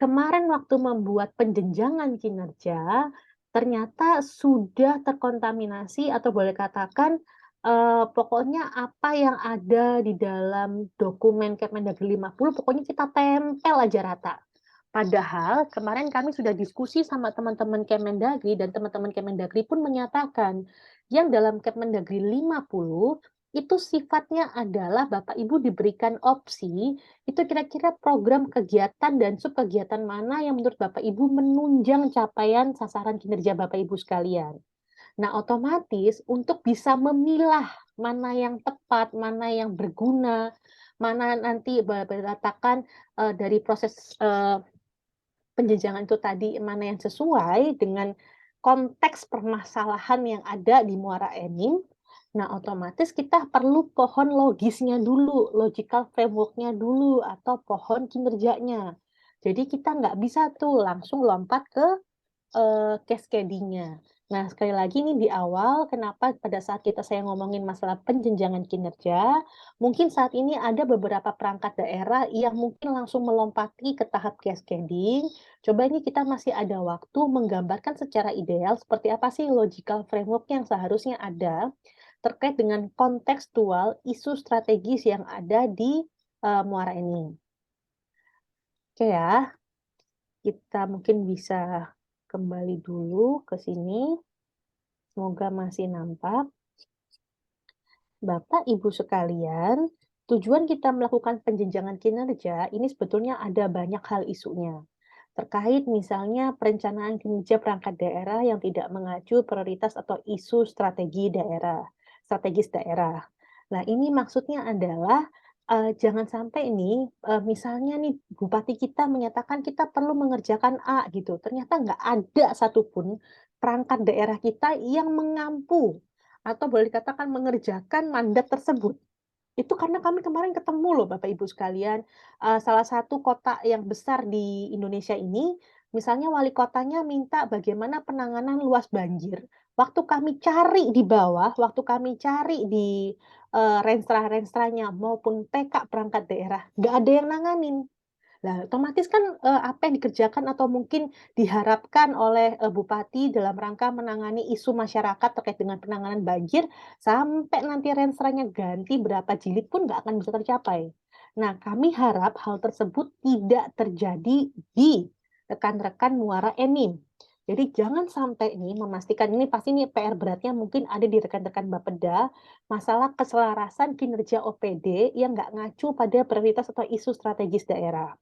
kemarin waktu membuat penjenjangan kinerja, ternyata sudah terkontaminasi atau boleh katakan, pokoknya apa yang ada di dalam dokumen Kemendagri 50, pokoknya kita tempel aja rata. Padahal kemarin kami sudah diskusi sama teman-teman Kemendagri, dan teman-teman Kemendagri pun menyatakan, yang dalam Kemendagri 50, itu sifatnya adalah Bapak Ibu diberikan opsi, itu kira-kira program kegiatan dan subkegiatan mana yang menurut Bapak Ibu menunjang capaian sasaran kinerja Bapak Ibu sekalian. Nah, otomatis untuk bisa memilah mana yang tepat, mana yang berguna, mana nanti berdasarkan dari proses penjenjangan itu tadi, mana yang sesuai dengan konteks permasalahan yang ada di Muara Enim. Nah, otomatis kita perlu pohon logisnya dulu, logical framework-nya dulu, atau pohon kinerjanya. Jadi kita nggak bisa tuh langsung lompat ke cascading-nya. Nah, sekali lagi nih di awal, kenapa pada saat saya ngomongin masalah penjenjangan kinerja, mungkin saat ini ada beberapa perangkat daerah yang mungkin langsung melompati ke tahap cascading. Coba ini kita masih ada waktu menggambarkan secara ideal seperti apa sih logical framework yang seharusnya ada terkait dengan kontekstual isu strategis yang ada di Muara Enim. Oke ya, kita mungkin bisa kembali dulu ke sini. Semoga masih nampak. Bapak, Ibu sekalian, tujuan kita melakukan penjenjangan kinerja ini sebetulnya ada banyak hal isunya. Terkait misalnya perencanaan kinerja perangkat daerah yang tidak mengacu prioritas atau isu strategis daerah. Nah, ini maksudnya adalah jangan sampai ini, misalnya nih bupati kita menyatakan kita perlu mengerjakan A gitu, ternyata nggak ada satupun perangkat daerah kita yang mengampu atau boleh dikatakan mengerjakan mandat tersebut. Itu karena kami kemarin ketemu loh Bapak Ibu sekalian, salah satu kota yang besar di Indonesia ini, misalnya wali kotanya minta bagaimana penanganan luas banjir. Waktu kami cari di bawah, waktu kami cari di, renstra-renstranya maupun PK perangkat daerah, nggak ada yang nanganin. Nah, otomatis kan, apa yang dikerjakan atau mungkin diharapkan oleh, bupati dalam rangka menangani isu masyarakat terkait dengan penanganan banjir, sampai nanti rensranya ganti berapa jilid pun nggak akan bisa tercapai. Nah, kami harap hal tersebut tidak terjadi di rekan-rekan Muara Enim. Jadi jangan sampai nih memastikan ini pasti nih PR beratnya mungkin ada di rekan-rekan Bapeda, masalah keselarasan kinerja OPD yang nggak ngacu pada prioritas atau isu strategis daerah.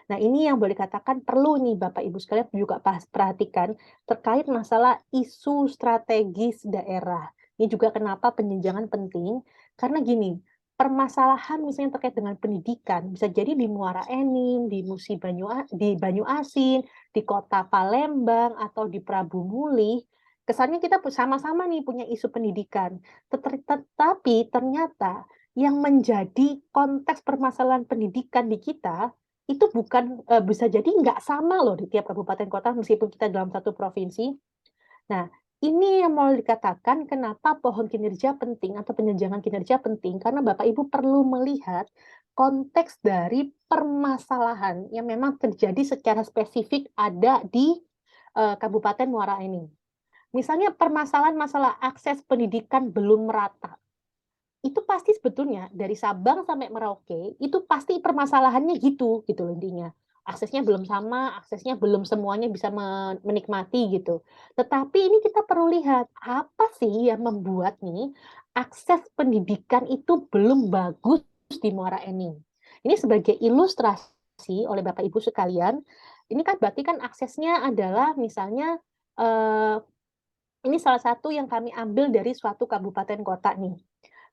Nah, ini yang boleh dikatakan perlu nih Bapak Ibu sekalian juga perhatikan terkait masalah isu strategis daerah. Ini juga kenapa penjenjangan penting, karena gini, permasalahan misalnya terkait dengan pendidikan, bisa jadi di Muara Enim, di di Banyuasin, di Kota Palembang, atau di Prabu Mulih, kesannya kita sama-sama nih punya isu pendidikan. Tetapi ternyata yang menjadi konteks permasalahan pendidikan di kita itu bukan bisa jadi nggak sama loh di tiap kabupaten kota meskipun kita dalam satu provinsi. Nah, ini yang mau dikatakan kenapa pohon kinerja penting atau penjenjangan kinerja penting, karena Bapak Ibu perlu melihat konteks dari permasalahan yang memang terjadi secara spesifik ada di, Kabupaten Muara Enim. Misalnya permasalahan masalah akses pendidikan belum merata. Itu pasti sebetulnya dari Sabang sampai Merauke, itu pasti permasalahannya gitu loh intinya. Aksesnya belum sama, aksesnya belum semuanya bisa menikmati gitu. Tetapi ini kita perlu lihat, apa sih yang membuat nih akses pendidikan itu belum bagus di Muara Enim. Ini sebagai ilustrasi oleh Bapak Ibu sekalian, ini kan berarti kan aksesnya adalah misalnya, ini salah satu yang kami ambil dari suatu kabupaten kota nih.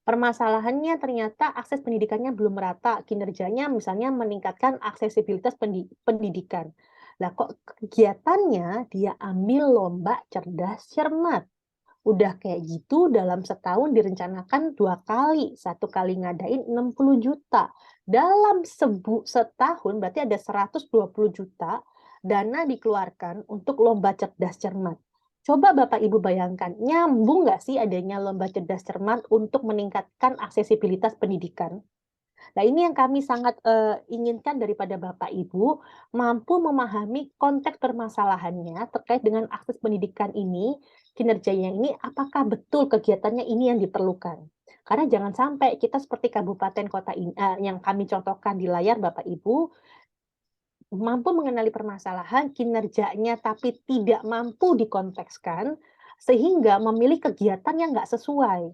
Permasalahannya ternyata akses pendidikannya belum merata, kinerjanya misalnya meningkatkan aksesibilitas pendidikan. Lah kok kegiatannya dia ambil lomba cerdas cermat. Udah kayak gitu dalam setahun direncanakan 2 kali, 1 kali ngadain 60 juta. Dalam setahun berarti ada 120 juta dana dikeluarkan untuk lomba cerdas cermat. Coba Bapak Ibu bayangkan, nyambung nggak sih adanya lomba cerdas cermat untuk meningkatkan aksesibilitas pendidikan? Nah, ini yang kami sangat, inginkan daripada Bapak Ibu, mampu memahami konteks permasalahannya terkait dengan akses pendidikan ini, kinerjanya ini, apakah betul kegiatannya ini yang diperlukan. Karena jangan sampai kita seperti kabupaten kota yang kami contohkan di layar Bapak Ibu, mampu mengenali permasalahan, kinerjanya tapi tidak mampu dikontekskan, sehingga memilih kegiatan yang nggak sesuai.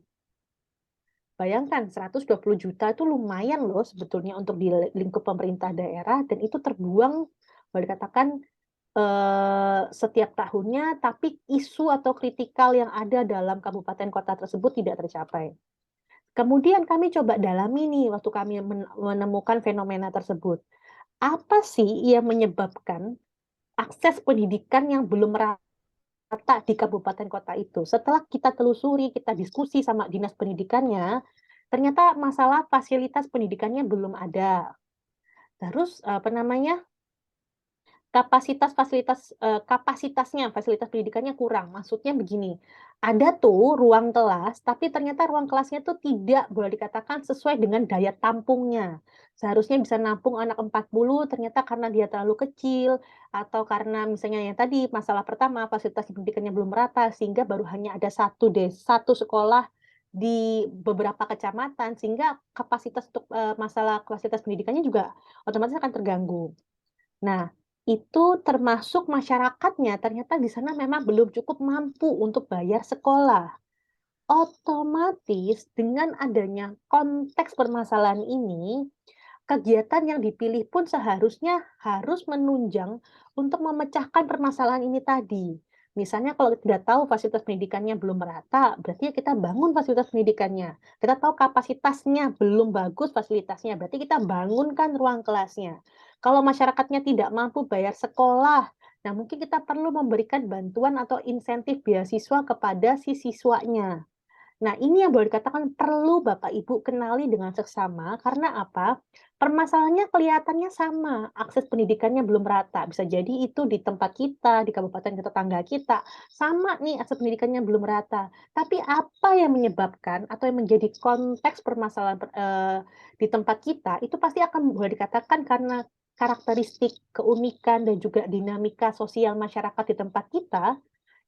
Bayangkan 120 juta itu lumayan loh sebetulnya untuk di lingkup pemerintah daerah dan itu terbuang boleh dikatakan, setiap tahunnya, tapi isu atau kritikal yang ada dalam kabupaten kota tersebut tidak tercapai. Kemudian kami coba dalami nih waktu kami menemukan fenomena tersebut. Apa sih yang menyebabkan akses pendidikan yang belum merata di kabupaten kota itu? Setelah kita telusuri, kita diskusi sama dinas pendidikannya, ternyata masalah fasilitas pendidikannya belum ada. Terus, apa namanya, kapasitasnya, fasilitas pendidikannya kurang. Maksudnya begini, ada tuh ruang kelas, tapi ternyata ruang kelasnya tuh tidak boleh dikatakan sesuai dengan daya tampungnya. Seharusnya bisa nampung anak 40, ternyata karena dia terlalu kecil, atau karena misalnya yang tadi, masalah pertama, fasilitas pendidikannya belum merata, sehingga baru hanya ada satu sekolah di beberapa kecamatan, sehingga kapasitas untuk, masalah kapasitas pendidikannya juga otomatis akan terganggu. Nah, itu termasuk masyarakatnya, ternyata di sana memang belum cukup mampu untuk bayar sekolah. Otomatis dengan adanya konteks permasalahan ini, kegiatan yang dipilih pun seharusnya harus menunjang untuk memecahkan permasalahan ini tadi. Misalnya kalau tidak tahu fasilitas pendidikannya belum merata, berarti ya kita bangun fasilitas pendidikannya. Kita tahu kapasitasnya belum bagus fasilitasnya, berarti kita bangunkan ruang kelasnya. Kalau masyarakatnya tidak mampu bayar sekolah, nah mungkin kita perlu memberikan bantuan atau insentif beasiswa kepada si siswanya. Nah, ini yang boleh dikatakan perlu Bapak Ibu kenali dengan seksama, karena apa? Permasalahannya kelihatannya sama, akses pendidikannya belum rata. Bisa jadi itu di tempat kita, di kabupaten tetangga kita, sama nih akses pendidikannya belum rata. Tapi apa yang menyebabkan atau yang menjadi konteks permasalahan di tempat kita, itu pasti akan boleh dikatakan karena karakteristik, keunikan, dan juga dinamika sosial masyarakat di tempat kita,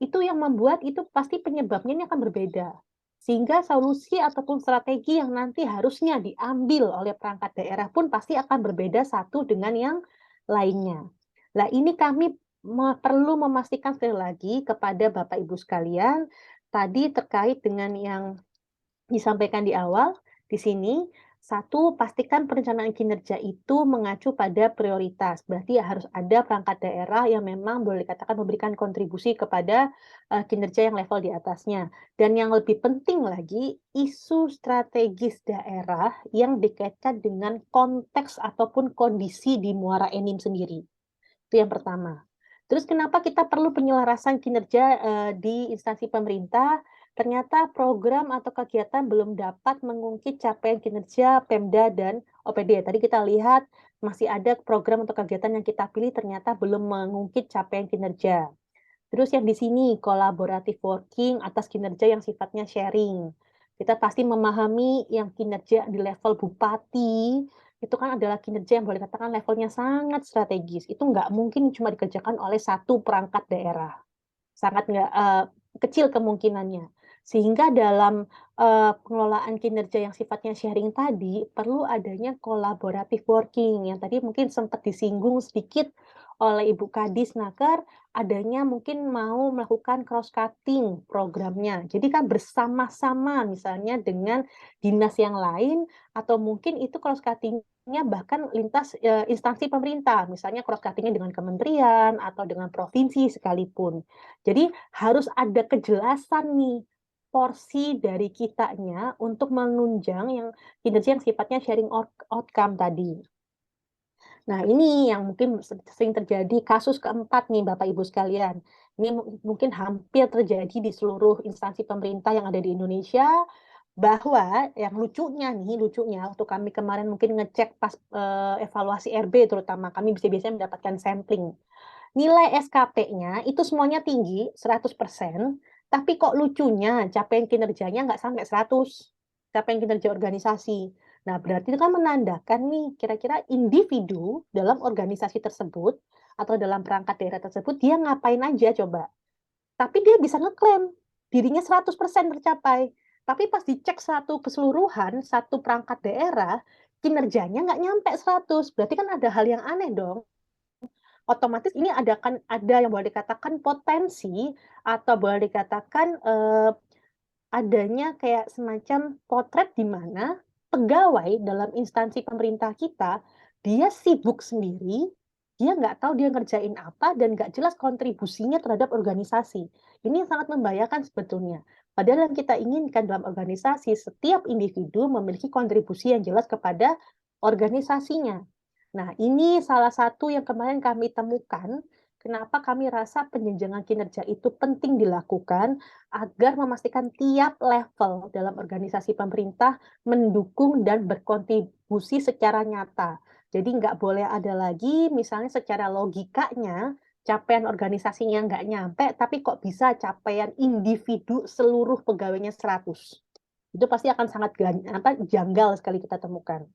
itu yang membuat itu pasti penyebabnya ini akan berbeda. Sehingga solusi ataupun strategi yang nanti harusnya diambil oleh perangkat daerah pun pasti akan berbeda satu dengan yang lainnya. Nah, ini kami perlu memastikan sekali lagi kepada Bapak Ibu sekalian, tadi terkait dengan yang disampaikan di awal, di sini, satu, pastikan perencanaan kinerja itu mengacu pada prioritas. Berarti ya harus ada perangkat daerah yang memang boleh dikatakan memberikan kontribusi kepada kinerja yang level di atasnya. Dan yang lebih penting lagi, isu strategis daerah yang dikaitkan dengan konteks ataupun kondisi di Muara Enim sendiri. Itu yang pertama. Terus kenapa kita perlu penyelarasan kinerja di instansi pemerintah? Ternyata program atau kegiatan belum dapat mengungkit capaian kinerja Pemda dan OPD. Tadi kita lihat masih ada program atau kegiatan yang kita pilih ternyata belum mengungkit capaian kinerja. Terus yang di sini collaborative working atas kinerja yang sifatnya sharing. Kita pasti memahami yang kinerja di level bupati, itu kan adalah kinerja yang boleh dikatakan levelnya sangat strategis. Itu nggak mungkin cuma dikerjakan oleh satu perangkat daerah. Sangat nggak kecil kemungkinannya. Sehingga dalam pengelolaan kinerja yang sifatnya sharing tadi, perlu adanya collaborative working, yang tadi mungkin sempat disinggung sedikit oleh Ibu Kadis Naker, adanya mungkin mau melakukan cross cutting programnya. Jadi kan bersama-sama misalnya dengan dinas yang lain, atau mungkin itu cross cutting-nya bahkan lintas instansi pemerintah, misalnya cross cutting-nya dengan kementerian atau dengan provinsi sekalipun. Jadi harus ada kejelasan nih, porsi dari kitanya untuk menunjang yang kinerja yang sifatnya sharing outcome tadi. Nah, ini yang mungkin sering terjadi kasus keempat nih Bapak Ibu sekalian. Ini mungkin hampir terjadi di seluruh instansi pemerintah yang ada di Indonesia, bahwa yang lucunya waktu kami kemarin mungkin ngecek pas evaluasi RB terutama, kami biasanya mendapatkan sampling. Nilai SKP-nya itu semuanya tinggi, 100%, tapi kok lucunya capaian kinerjanya nggak sampai 100, capaian kinerja organisasi. Nah, berarti itu kan menandakan nih, kira-kira individu dalam organisasi tersebut, atau dalam perangkat daerah tersebut, dia ngapain aja coba. Tapi dia bisa ngeklaim dirinya 100% tercapai. Tapi pas dicek satu keseluruhan, satu perangkat daerah, kinerjanya nggak nyampe 100. Berarti kan ada hal yang aneh dong. Otomatis ini ada yang boleh dikatakan potensi atau boleh dikatakan adanya kayak semacam potret di mana pegawai dalam instansi pemerintah kita, dia sibuk sendiri, dia nggak tahu dia ngerjain apa dan nggak jelas kontribusinya terhadap organisasi. Ini yang sangat membahayakan sebetulnya. Padahal yang kita inginkan dalam organisasi, setiap individu memiliki kontribusi yang jelas kepada organisasinya. Nah, ini salah satu yang kemarin kami temukan, kenapa kami rasa penjenjangan kinerja itu penting dilakukan, agar memastikan tiap level dalam organisasi pemerintah mendukung dan berkontribusi secara nyata. Jadi nggak boleh ada lagi misalnya secara logikanya capaian organisasinya nggak nyampe, tapi kok bisa capaian individu seluruh pegawainya 100. Itu pasti akan sangat janggal sekali kita temukan.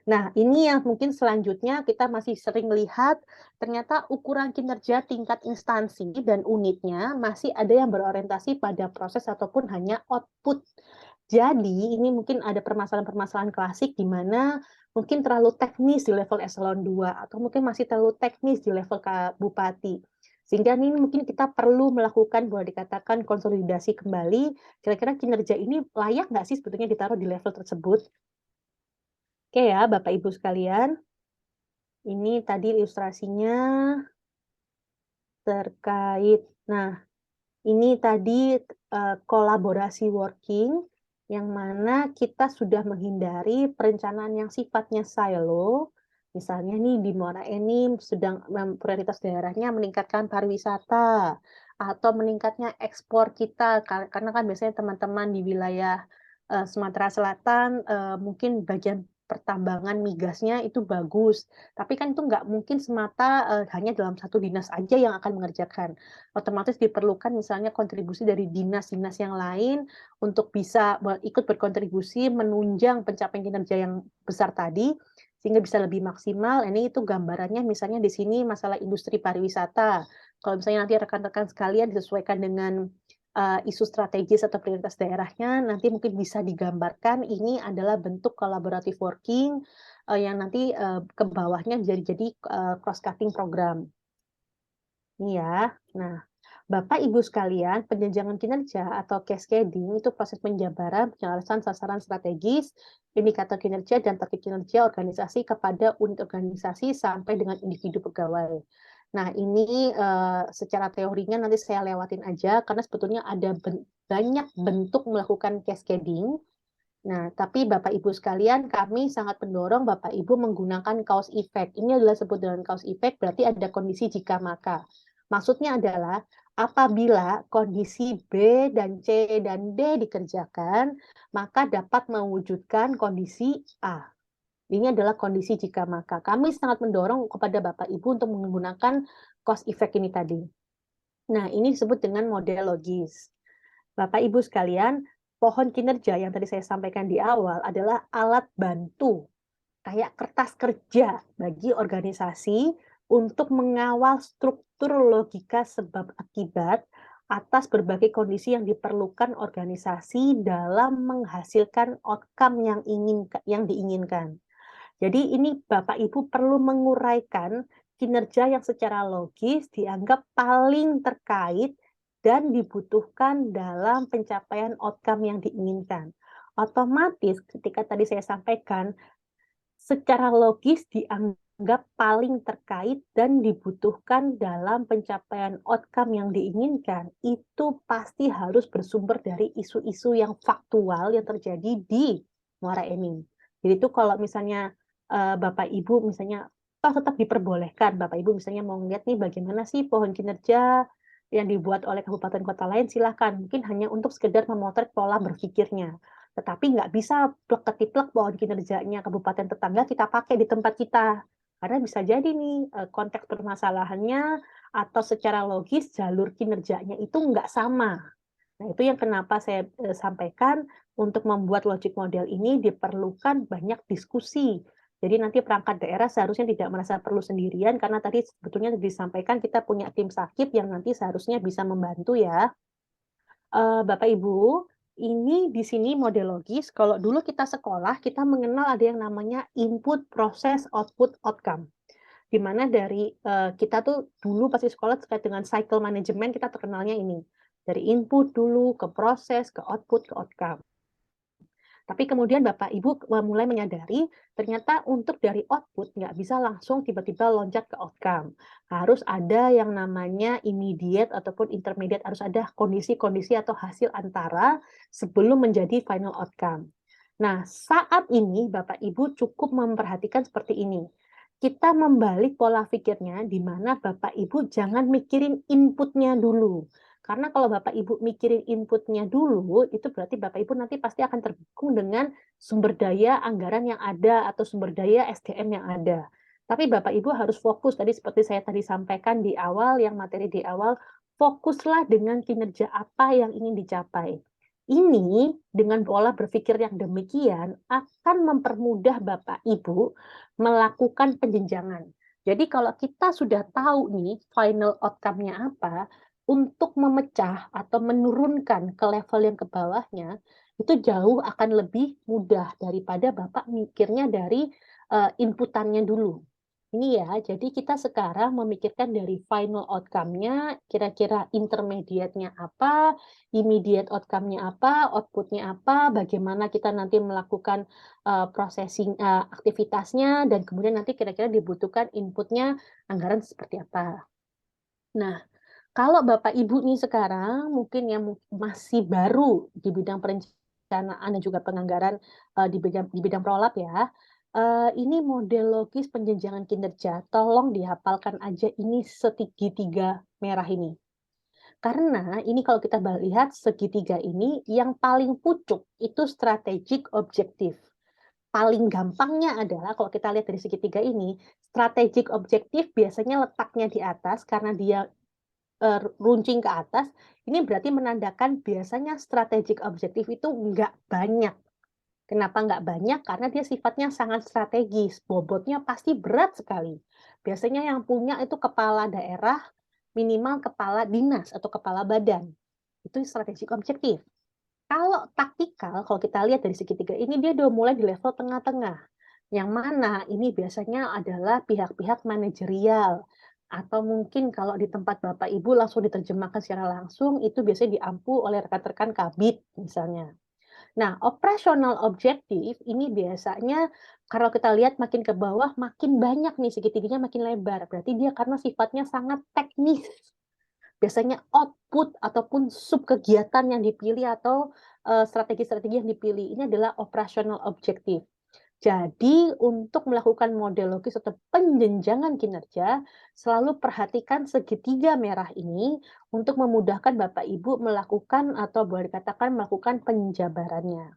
Nah, ini yang mungkin selanjutnya kita masih sering lihat, ternyata ukuran kinerja tingkat instansi dan unitnya masih ada yang berorientasi pada proses ataupun hanya output. Jadi, ini mungkin ada permasalahan-permasalahan klasik di mana mungkin terlalu teknis di level eselon 2 atau mungkin masih terlalu teknis di level bupati. Sehingga ini mungkin kita perlu melakukan, boleh dikatakan konsolidasi kembali, kira-kira kinerja ini layak nggak sih sebetulnya ditaruh di level tersebut? Oke ya, Bapak Ibu sekalian. Ini tadi ilustrasinya terkait. Nah, Ini tadi kolaborasi working, yang mana kita sudah menghindari perencanaan yang sifatnya silo. Misalnya nih di Muara Enim sedang prioritas daerahnya meningkatkan pariwisata atau meningkatnya ekspor kita, karena kan biasanya teman-teman di wilayah Sumatera Selatan mungkin bagian pertambangan migasnya itu bagus, tapi kan itu nggak mungkin semata hanya dalam satu dinas aja yang akan mengerjakan. Otomatis diperlukan misalnya kontribusi dari dinas-dinas yang lain untuk bisa ikut berkontribusi menunjang pencapaian kinerja yang besar tadi sehingga bisa lebih maksimal. Ini itu gambarannya misalnya di sini masalah industri pariwisata. Kalau misalnya nanti rekan-rekan sekalian disesuaikan dengan isu strategis atau prioritas daerahnya, nanti mungkin bisa digambarkan ini adalah bentuk collaborative working yang nanti ke bawahnya jadi cross cutting program. Ini ya. Nah, Bapak Ibu sekalian, penjenjangan kinerja atau cascading itu proses penjabaran penyelesaian sasaran strategis, indikator kinerja dan target kinerja organisasi kepada unit organisasi sampai dengan individu pegawai. Nah, ini secara teorinya nanti saya lewatin aja karena sebetulnya ada banyak bentuk melakukan cascading. Nah, tapi Bapak Ibu sekalian, kami sangat mendorong Bapak Ibu menggunakan cause effect. Ini adalah disebut dengan cause effect, berarti ada kondisi jika maka. Maksudnya adalah apabila kondisi B dan C dan D dikerjakan, maka dapat mewujudkan kondisi A. Ini adalah kondisi jika maka. Kami sangat mendorong kepada Bapak Ibu untuk menggunakan cause effect ini tadi. Nah, ini disebut dengan model logis. Bapak Ibu sekalian, pohon kinerja yang tadi saya sampaikan di awal adalah alat bantu, kayak kertas kerja bagi organisasi untuk mengawal struktur logika sebab akibat atas berbagai kondisi yang diperlukan organisasi dalam menghasilkan outcome yang diinginkan. Jadi ini Bapak Ibu perlu menguraikan kinerja yang secara logis dianggap paling terkait dan dibutuhkan dalam pencapaian outcome yang diinginkan. Otomatis ketika tadi saya sampaikan, secara logis dianggap paling terkait dan dibutuhkan dalam pencapaian outcome yang diinginkan, itu pasti harus bersumber dari isu-isu yang faktual yang terjadi di Muara Enim. Jadi itu kalau misalnya Bapak Ibu misalnya tetap diperbolehkan, Bapak Ibu misalnya mau lihat nih bagaimana sih pohon kinerja yang dibuat oleh kabupaten kota lain, silakan. Mungkin hanya untuk sekedar memotret pola berpikirnya. Tetapi nggak bisa plek-ketiplek pohon kinerjanya kabupaten tetangga kita pakai di tempat kita. Karena bisa jadi nih konteks permasalahannya atau secara logis jalur kinerjanya itu nggak sama. Nah, itu yang kenapa saya sampaikan untuk membuat logic model ini diperlukan banyak diskusi. Jadi nanti perangkat daerah seharusnya tidak merasa perlu sendirian karena tadi sebetulnya disampaikan kita punya tim sakit yang nanti seharusnya bisa membantu ya. Bapak Ibu, ini di sini model logis. Kalau dulu kita sekolah, kita mengenal ada yang namanya input, proses, output, outcome. Di mana dari kita tuh dulu pasti sekolah terkait dengan cycle management kita terkenalnya ini. Dari input dulu ke proses, ke output, ke outcome. Tapi kemudian Bapak Ibu mulai menyadari ternyata untuk dari output nggak bisa langsung tiba-tiba loncat ke outcome. Harus ada yang namanya immediate ataupun intermediate, harus ada kondisi-kondisi atau hasil antara sebelum menjadi final outcome. Nah, saat ini Bapak Ibu cukup memperhatikan seperti ini. Kita membalik pola pikirnya di mana Bapak Ibu jangan mikirin inputnya dulu. Karena kalau Bapak Ibu mikirin inputnya dulu, itu berarti Bapak Ibu nanti pasti akan terkung dengan sumber daya anggaran yang ada atau sumber daya SDM yang ada. Tapi Bapak Ibu harus fokus, tadi seperti saya tadi sampaikan di awal, yang materi di awal, fokuslah dengan kinerja apa yang ingin dicapai. Ini dengan pola berpikir yang demikian akan mempermudah Bapak Ibu melakukan penjenjangan. Jadi kalau kita sudah tahu nih final outcome-nya apa, untuk memecah atau menurunkan ke level yang ke bawahnya, itu jauh akan lebih mudah daripada Bapak mikirnya dari inputannya dulu. Ini ya, jadi kita sekarang memikirkan dari final outcome-nya, kira-kira intermediate-nya apa, immediate outcome-nya apa, output-nya apa, bagaimana kita nanti melakukan processing aktivitasnya, dan kemudian nanti kira-kira dibutuhkan input-nya anggaran seperti apa. Nah, Kalau Bapak Ibu nih sekarang mungkin yang masih baru di bidang perencanaan dan juga penganggaran di bidang prolab ya, ini model logis penjenjangan kinerja. Tolong dihafalkan aja ini segitiga merah ini. Karena ini kalau kita lihat segitiga ini yang paling pucuk itu strategic objektif. Paling gampangnya adalah kalau kita lihat dari segitiga ini, strategic objektif biasanya letaknya di atas karena dia runcing ke atas, ini berarti menandakan biasanya strategic objektif itu nggak banyak. Kenapa nggak banyak? Karena dia sifatnya sangat strategis, bobotnya pasti berat sekali. Biasanya yang punya itu kepala daerah, minimal kepala dinas atau kepala badan. Itu strategic objektif. Kalau taktikal, kalau kita lihat dari segitiga ini, dia udah mulai di level tengah-tengah. Yang mana ini biasanya adalah pihak-pihak manajerial. Atau mungkin kalau di tempat Bapak Ibu langsung diterjemahkan secara langsung, itu biasanya diampu oleh rekan-rekan kabit misalnya. Nah, operasional objektif ini biasanya kalau kita lihat makin ke bawah, makin banyak nih segitiganya makin lebar. Berarti dia karena sifatnya sangat teknis. Biasanya output ataupun sub kegiatan yang dipilih atau strategi-strategi yang dipilih ini adalah operasional objektif. Jadi untuk melakukan model logis atau penjenjangan kinerja, selalu perhatikan segitiga merah ini untuk memudahkan Bapak Ibu melakukan atau boleh dikatakan melakukan penjabarannya.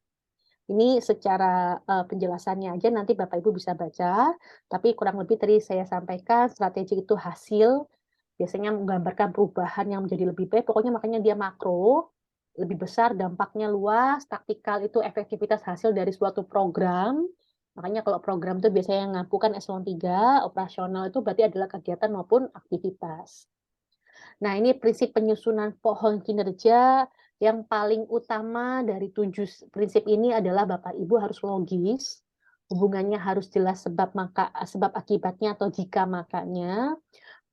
Ini secara penjelasannya aja nanti Bapak Ibu bisa baca, tapi kurang lebih tadi saya sampaikan strategi itu hasil, biasanya menggambarkan perubahan yang menjadi lebih baik, pokoknya makanya dia makro, lebih besar, dampaknya luas, taktikal itu efektivitas hasil dari suatu program, makanya kalau program itu biasanya yang ngaku kan eselon 3, operasional itu berarti adalah kegiatan maupun aktivitas. Nah, ini prinsip penyusunan pohon kinerja yang paling utama dari 7 prinsip ini adalah Bapak Ibu harus logis, hubungannya harus jelas sebab akibatnya atau jika makanya,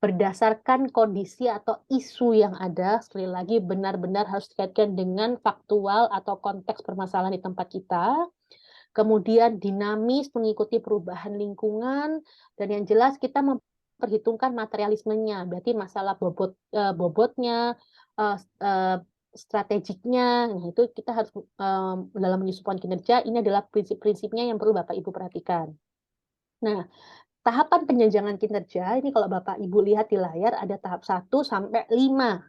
berdasarkan kondisi atau isu yang ada, sekali lagi benar-benar harus dikaitkan dengan faktual atau konteks permasalahan di tempat kita, kemudian dinamis mengikuti perubahan lingkungan, dan yang jelas kita memperhitungkan materialismenya, berarti masalah bobotnya, strategiknya, nah itu kita harus dalam menyusun kinerja, ini adalah prinsip-prinsipnya yang perlu Bapak Ibu perhatikan. Nah, tahapan penjenjangan kinerja, ini kalau Bapak Ibu lihat di layar ada tahap 1 sampai 5.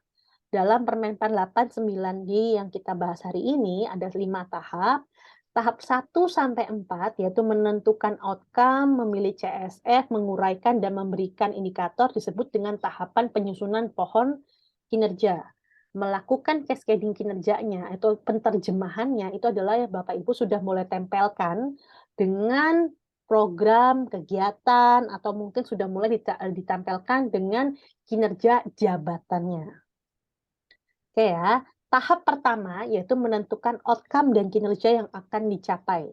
Dalam Permenpan 89D yang kita bahas hari ini ada 5 tahap. Tahap 1 sampai 4 yaitu menentukan outcome, memilih CSF, menguraikan dan memberikan indikator disebut dengan tahapan penyusunan pohon kinerja. Melakukan cascading kinerjanya atau penterjemahannya itu adalah yang Bapak Ibu sudah mulai tempelkan dengan program, kegiatan, atau mungkin sudah mulai ditampilkan dengan kinerja jabatannya. Oke ya, tahap pertama yaitu menentukan outcome dan kinerja yang akan dicapai.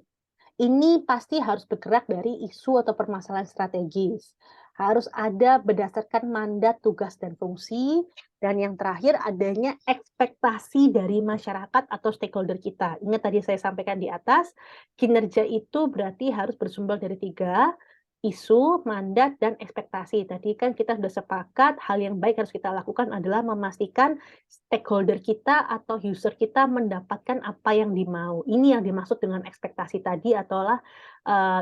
Ini pasti harus bergerak dari isu atau permasalahan strategis. Harus ada berdasarkan mandat, tugas, dan fungsi. Dan yang terakhir adanya ekspektasi dari masyarakat atau stakeholder kita. Ingat tadi saya sampaikan di atas, kinerja itu berarti harus bersumber dari 3, isu, mandat, dan ekspektasi. Tadi kan kita sudah sepakat hal yang baik harus kita lakukan adalah memastikan stakeholder kita atau user kita mendapatkan apa yang dimau. Ini yang dimaksud dengan ekspektasi tadi adalah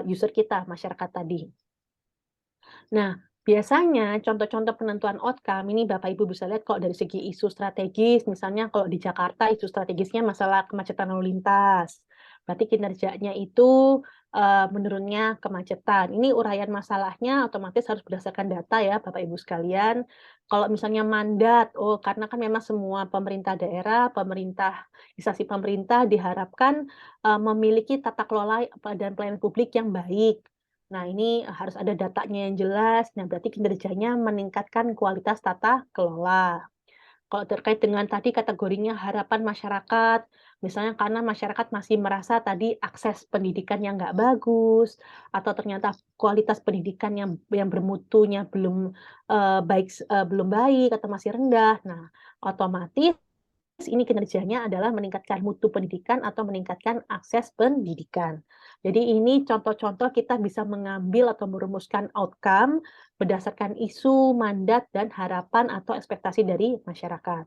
user kita, masyarakat tadi. Nah, biasanya contoh-contoh penentuan outcome ini Bapak Ibu bisa lihat kok dari segi isu strategis, misalnya kalau di Jakarta isu strategisnya masalah kemacetan lalu lintas. Berarti kinerjanya itu menurunnya kemacetan. Ini uraian masalahnya otomatis harus berdasarkan data ya Bapak Ibu sekalian. Kalau misalnya mandat, karena kan memang semua pemerintah daerah, instansi pemerintah diharapkan memiliki tata kelola dan pelayanan publik yang baik. Nah, ini harus ada datanya yang jelas. Nah, berarti kinerjanya meningkatkan kualitas tata kelola. Kalau terkait dengan tadi kategorinya harapan masyarakat, misalnya karena masyarakat masih merasa tadi akses pendidikan yang nggak bagus, atau ternyata kualitas pendidikan yang bermutunya belum baik atau masih rendah. Nah, otomatis ini kinerjanya adalah meningkatkan mutu pendidikan atau meningkatkan akses pendidikan. Jadi ini contoh-contoh kita bisa mengambil atau merumuskan outcome berdasarkan isu, mandat, dan harapan atau ekspektasi dari masyarakat.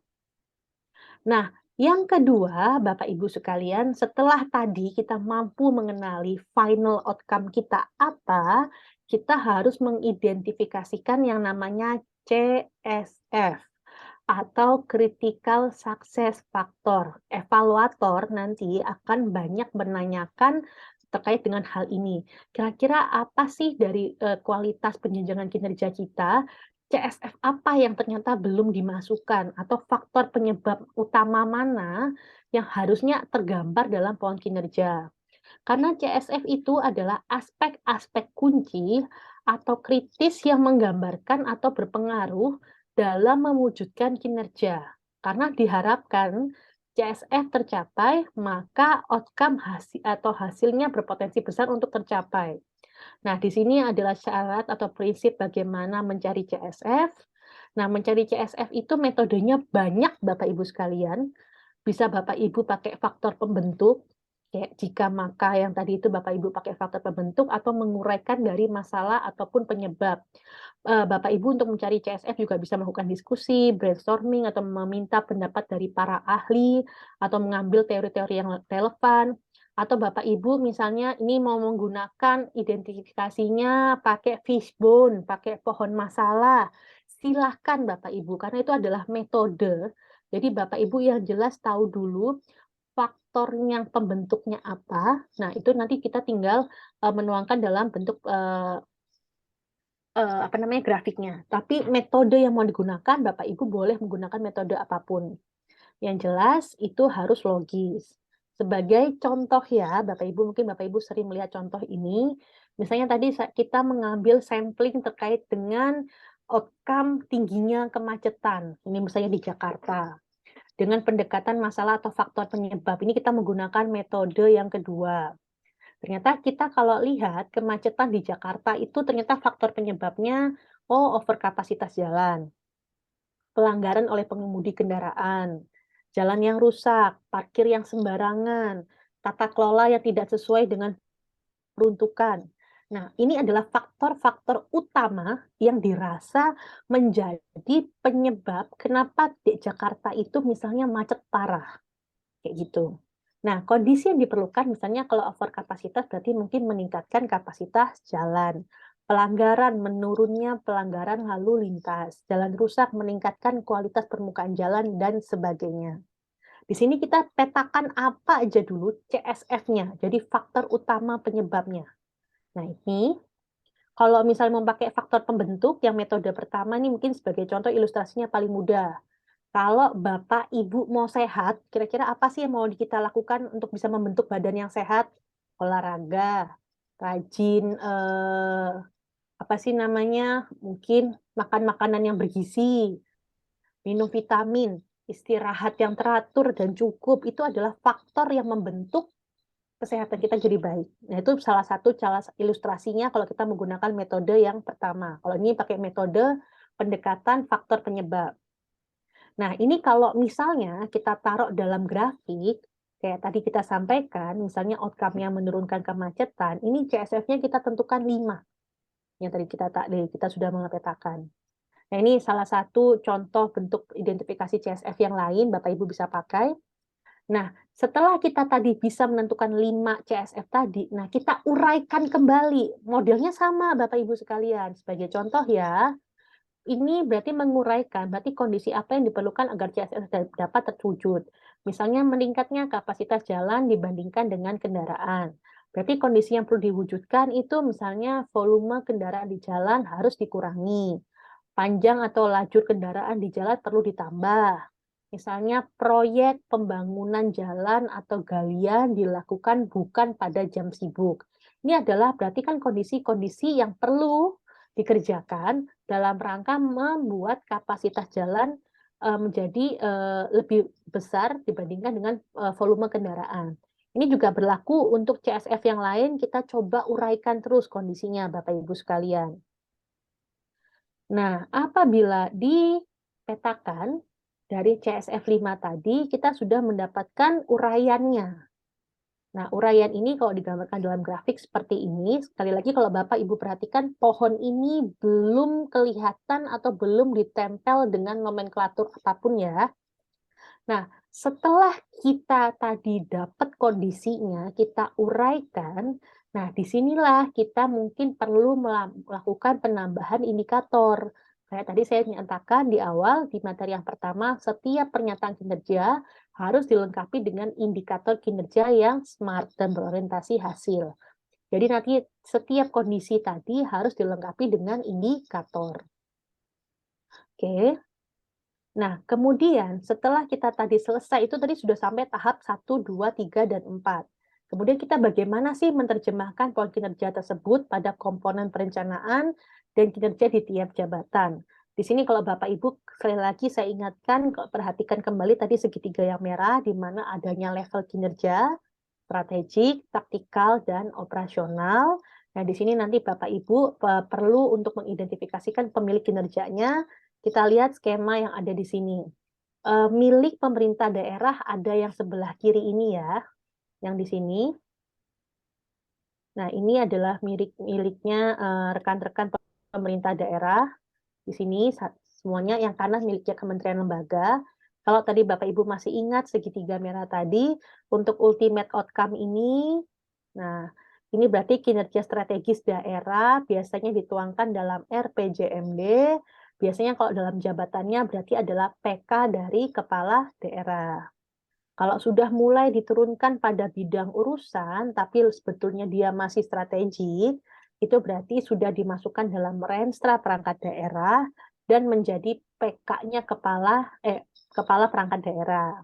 Nah, yang kedua, Bapak Ibu sekalian, setelah tadi kita mampu mengenali final outcome kita apa, kita harus mengidentifikasikan yang namanya CSF atau Critical Success Factor. Evaluator nanti akan banyak menanyakan terkait dengan hal ini. Kira-kira apa sih dari kualitas penjenjangan kinerja kita, CSF apa yang ternyata belum dimasukkan, atau faktor penyebab utama mana yang harusnya tergambar dalam pohon kinerja. Karena CSF itu adalah aspek-aspek kunci atau kritis yang menggambarkan atau berpengaruh dalam mewujudkan kinerja. Karena diharapkan CSF tercapai, maka outcome hasilnya berpotensi besar untuk tercapai. Nah, di sini adalah syarat atau prinsip bagaimana mencari CSF. Nah, mencari CSF itu metodenya banyak, Bapak Ibu sekalian. Bisa Bapak Ibu pakai faktor pembentuk, kayak jika maka yang tadi itu Bapak Ibu pakai faktor pembentuk atau menguraikan dari masalah ataupun penyebab. Bapak Ibu untuk mencari CSF juga bisa melakukan diskusi, brainstorming, atau meminta pendapat dari para ahli, atau mengambil teori-teori yang relevan, atau Bapak Ibu misalnya ini mau menggunakan identifikasinya pakai fishbone, pakai pohon masalah, silahkan Bapak Ibu, karena itu adalah metode. Jadi Bapak Ibu yang jelas tahu dulu faktor yang pembentuknya apa. Nah, itu nanti kita tinggal menuangkan dalam bentuk grafiknya. Tapi metode yang mau digunakan, Bapak Ibu boleh menggunakan metode apapun. Yang jelas itu harus logis. Sebagai contoh ya, Bapak Ibu, mungkin Bapak Ibu sering melihat contoh ini. Misalnya tadi kita mengambil sampling terkait dengan outcome tingginya kemacetan. Ini misalnya di Jakarta. Dengan pendekatan masalah atau faktor penyebab. Ini kita menggunakan metode yang kedua. Ternyata kita kalau lihat kemacetan di Jakarta itu ternyata faktor penyebabnya, overkapasitas jalan, pelanggaran oleh pengemudi kendaraan, jalan yang rusak, parkir yang sembarangan, tata kelola yang tidak sesuai dengan peruntukan. Nah, ini adalah faktor-faktor utama yang dirasa menjadi penyebab kenapa di Jakarta itu misalnya macet parah, kayak gitu. Nah, kondisi yang diperlukan misalnya kalau overkapasitas berarti mungkin meningkatkan kapasitas jalan. Pelanggaran, menurunnya pelanggaran lalu lintas. Jalan rusak, meningkatkan kualitas permukaan jalan, dan sebagainya. Di sini kita petakan apa aja dulu CSF-nya, jadi faktor utama penyebabnya. Nah, ini kalau misalnya mau pakai faktor pembentuk, yang metode pertama ini mungkin sebagai contoh ilustrasinya paling mudah. Kalau Bapak Ibu mau sehat, kira-kira apa sih yang mau kita lakukan untuk bisa membentuk badan yang sehat? Olahraga, rajin, apa sih namanya, mungkin makan makanan yang bergizi, minum vitamin, istirahat yang teratur dan cukup, itu adalah faktor yang membentuk kesehatan kita jadi baik. Nah, itu salah satu ilustrasinya kalau kita menggunakan metode yang pertama. Kalau ini pakai metode pendekatan faktor penyebab. Nah, ini kalau misalnya kita taruh dalam grafik, kayak tadi kita sampaikan, misalnya outcome-nya menurunkan kemacetan, ini CSF-nya kita tentukan 5, yang tadi kita sudah mengpetakan. Nah, ini salah satu contoh bentuk identifikasi CSF yang lain, Bapak Ibu bisa pakai. Nah, setelah kita tadi bisa menentukan 5 CSF tadi, nah kita uraikan kembali. Modelnya sama Bapak Ibu sekalian. Sebagai contoh ya, ini berarti menguraikan, berarti kondisi apa yang diperlukan agar CSF dapat terwujud. Misalnya meningkatnya kapasitas jalan dibandingkan dengan kendaraan. Berarti kondisi yang perlu diwujudkan itu misalnya volume kendaraan di jalan harus dikurangi. Panjang atau lajur kendaraan di jalan perlu ditambah. Misalnya proyek pembangunan jalan atau galian dilakukan bukan pada jam sibuk. Ini adalah berarti kan kondisi-kondisi yang perlu dikerjakan dalam rangka membuat kapasitas jalan menjadi lebih besar dibandingkan dengan volume kendaraan. Ini juga berlaku untuk CSF yang lain, kita coba uraikan terus kondisinya Bapak Ibu sekalian. Nah, apabila dipetakan, dari CSF 5 tadi kita sudah mendapatkan uraiannya. Nah, uraian ini kalau digambarkan dalam grafik seperti ini, sekali lagi kalau Bapak Ibu perhatikan, pohon ini belum kelihatan atau belum ditempel dengan nomenklatur apapun ya. Nah, setelah kita tadi dapat kondisinya, kita uraikan, nah disinilah kita mungkin perlu melakukan penambahan indikator. Kayak tadi saya nyatakan di awal, di materi yang pertama, setiap pernyataan kinerja harus dilengkapi dengan indikator kinerja yang smart dan berorientasi hasil. Jadi nanti setiap kondisi tadi harus dilengkapi dengan indikator. Oke. Nah, kemudian setelah kita tadi selesai, itu tadi sudah sampai tahap 1, 2, 3, dan 4. Kemudian kita bagaimana sih menerjemahkan poin kinerja tersebut pada komponen perencanaan dan kinerja di tiap jabatan. Di sini kalau Bapak Ibu, sekali lagi saya ingatkan, perhatikan kembali tadi segitiga yang merah, di mana adanya level kinerja, strategik, taktikal, dan operasional. Nah, di sini nanti Bapak Ibu perlu untuk mengidentifikasikan pemilik kinerjanya. Kita lihat skema yang ada di sini. Milik pemerintah daerah ada yang sebelah kiri ini ya, yang di sini. Nah, ini adalah miliknya rekan-rekan pemerintah daerah. Di sini semuanya yang kanan miliknya kementerian lembaga. Kalau tadi Bapak Ibu masih ingat segitiga merah tadi, untuk ultimate outcome ini, nah ini berarti kinerja strategis daerah biasanya dituangkan dalam RPJMD, biasanya kalau dalam jabatannya berarti adalah PK dari kepala daerah. Kalau sudah mulai diturunkan pada bidang urusan, tapi sebetulnya dia masih strategik, itu berarti sudah dimasukkan dalam renstra perangkat daerah dan menjadi PK-nya kepala perangkat daerah.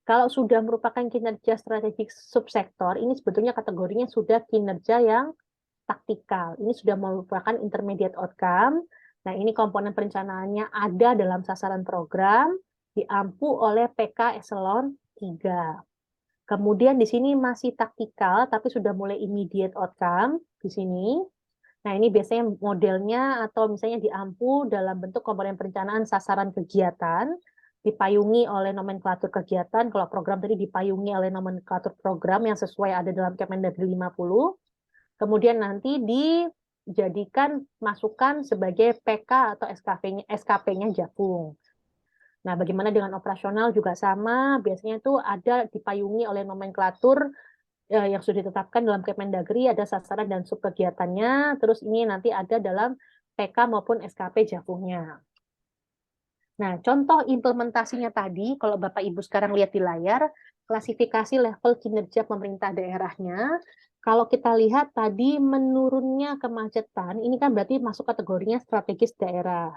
Kalau sudah merupakan kinerja strategik subsektor, ini sebetulnya kategorinya sudah kinerja yang taktikal. Ini sudah merupakan intermediate outcome. Nah, ini komponen perencanaannya ada dalam sasaran program, diampu oleh PK eselon 3. Kemudian di sini masih taktikal, tapi sudah mulai immediate outcome di sini. Nah, ini biasanya modelnya atau misalnya diampu dalam bentuk komponen perencanaan sasaran kegiatan, dipayungi oleh nomenklatur kegiatan. Kalau program tadi dipayungi oleh nomenklatur program yang sesuai ada dalam Kemendagri 50. Kemudian nanti dijadikan masukan sebagai PK atau SKP-nya Jakung. Nah, bagaimana dengan operasional juga sama, biasanya itu ada dipayungi oleh nomenklatur yang sudah ditetapkan dalam Kemendagri, ada sasaran dan subkegiatannya, terus ini nanti ada dalam PK maupun SKP Jakungnya. Nah, contoh implementasinya tadi, kalau Bapak Ibu sekarang lihat di layar, klasifikasi level kinerja pemerintah daerahnya, kalau kita lihat tadi menurunnya kemacetan, ini kan berarti masuk kategorinya strategis daerah.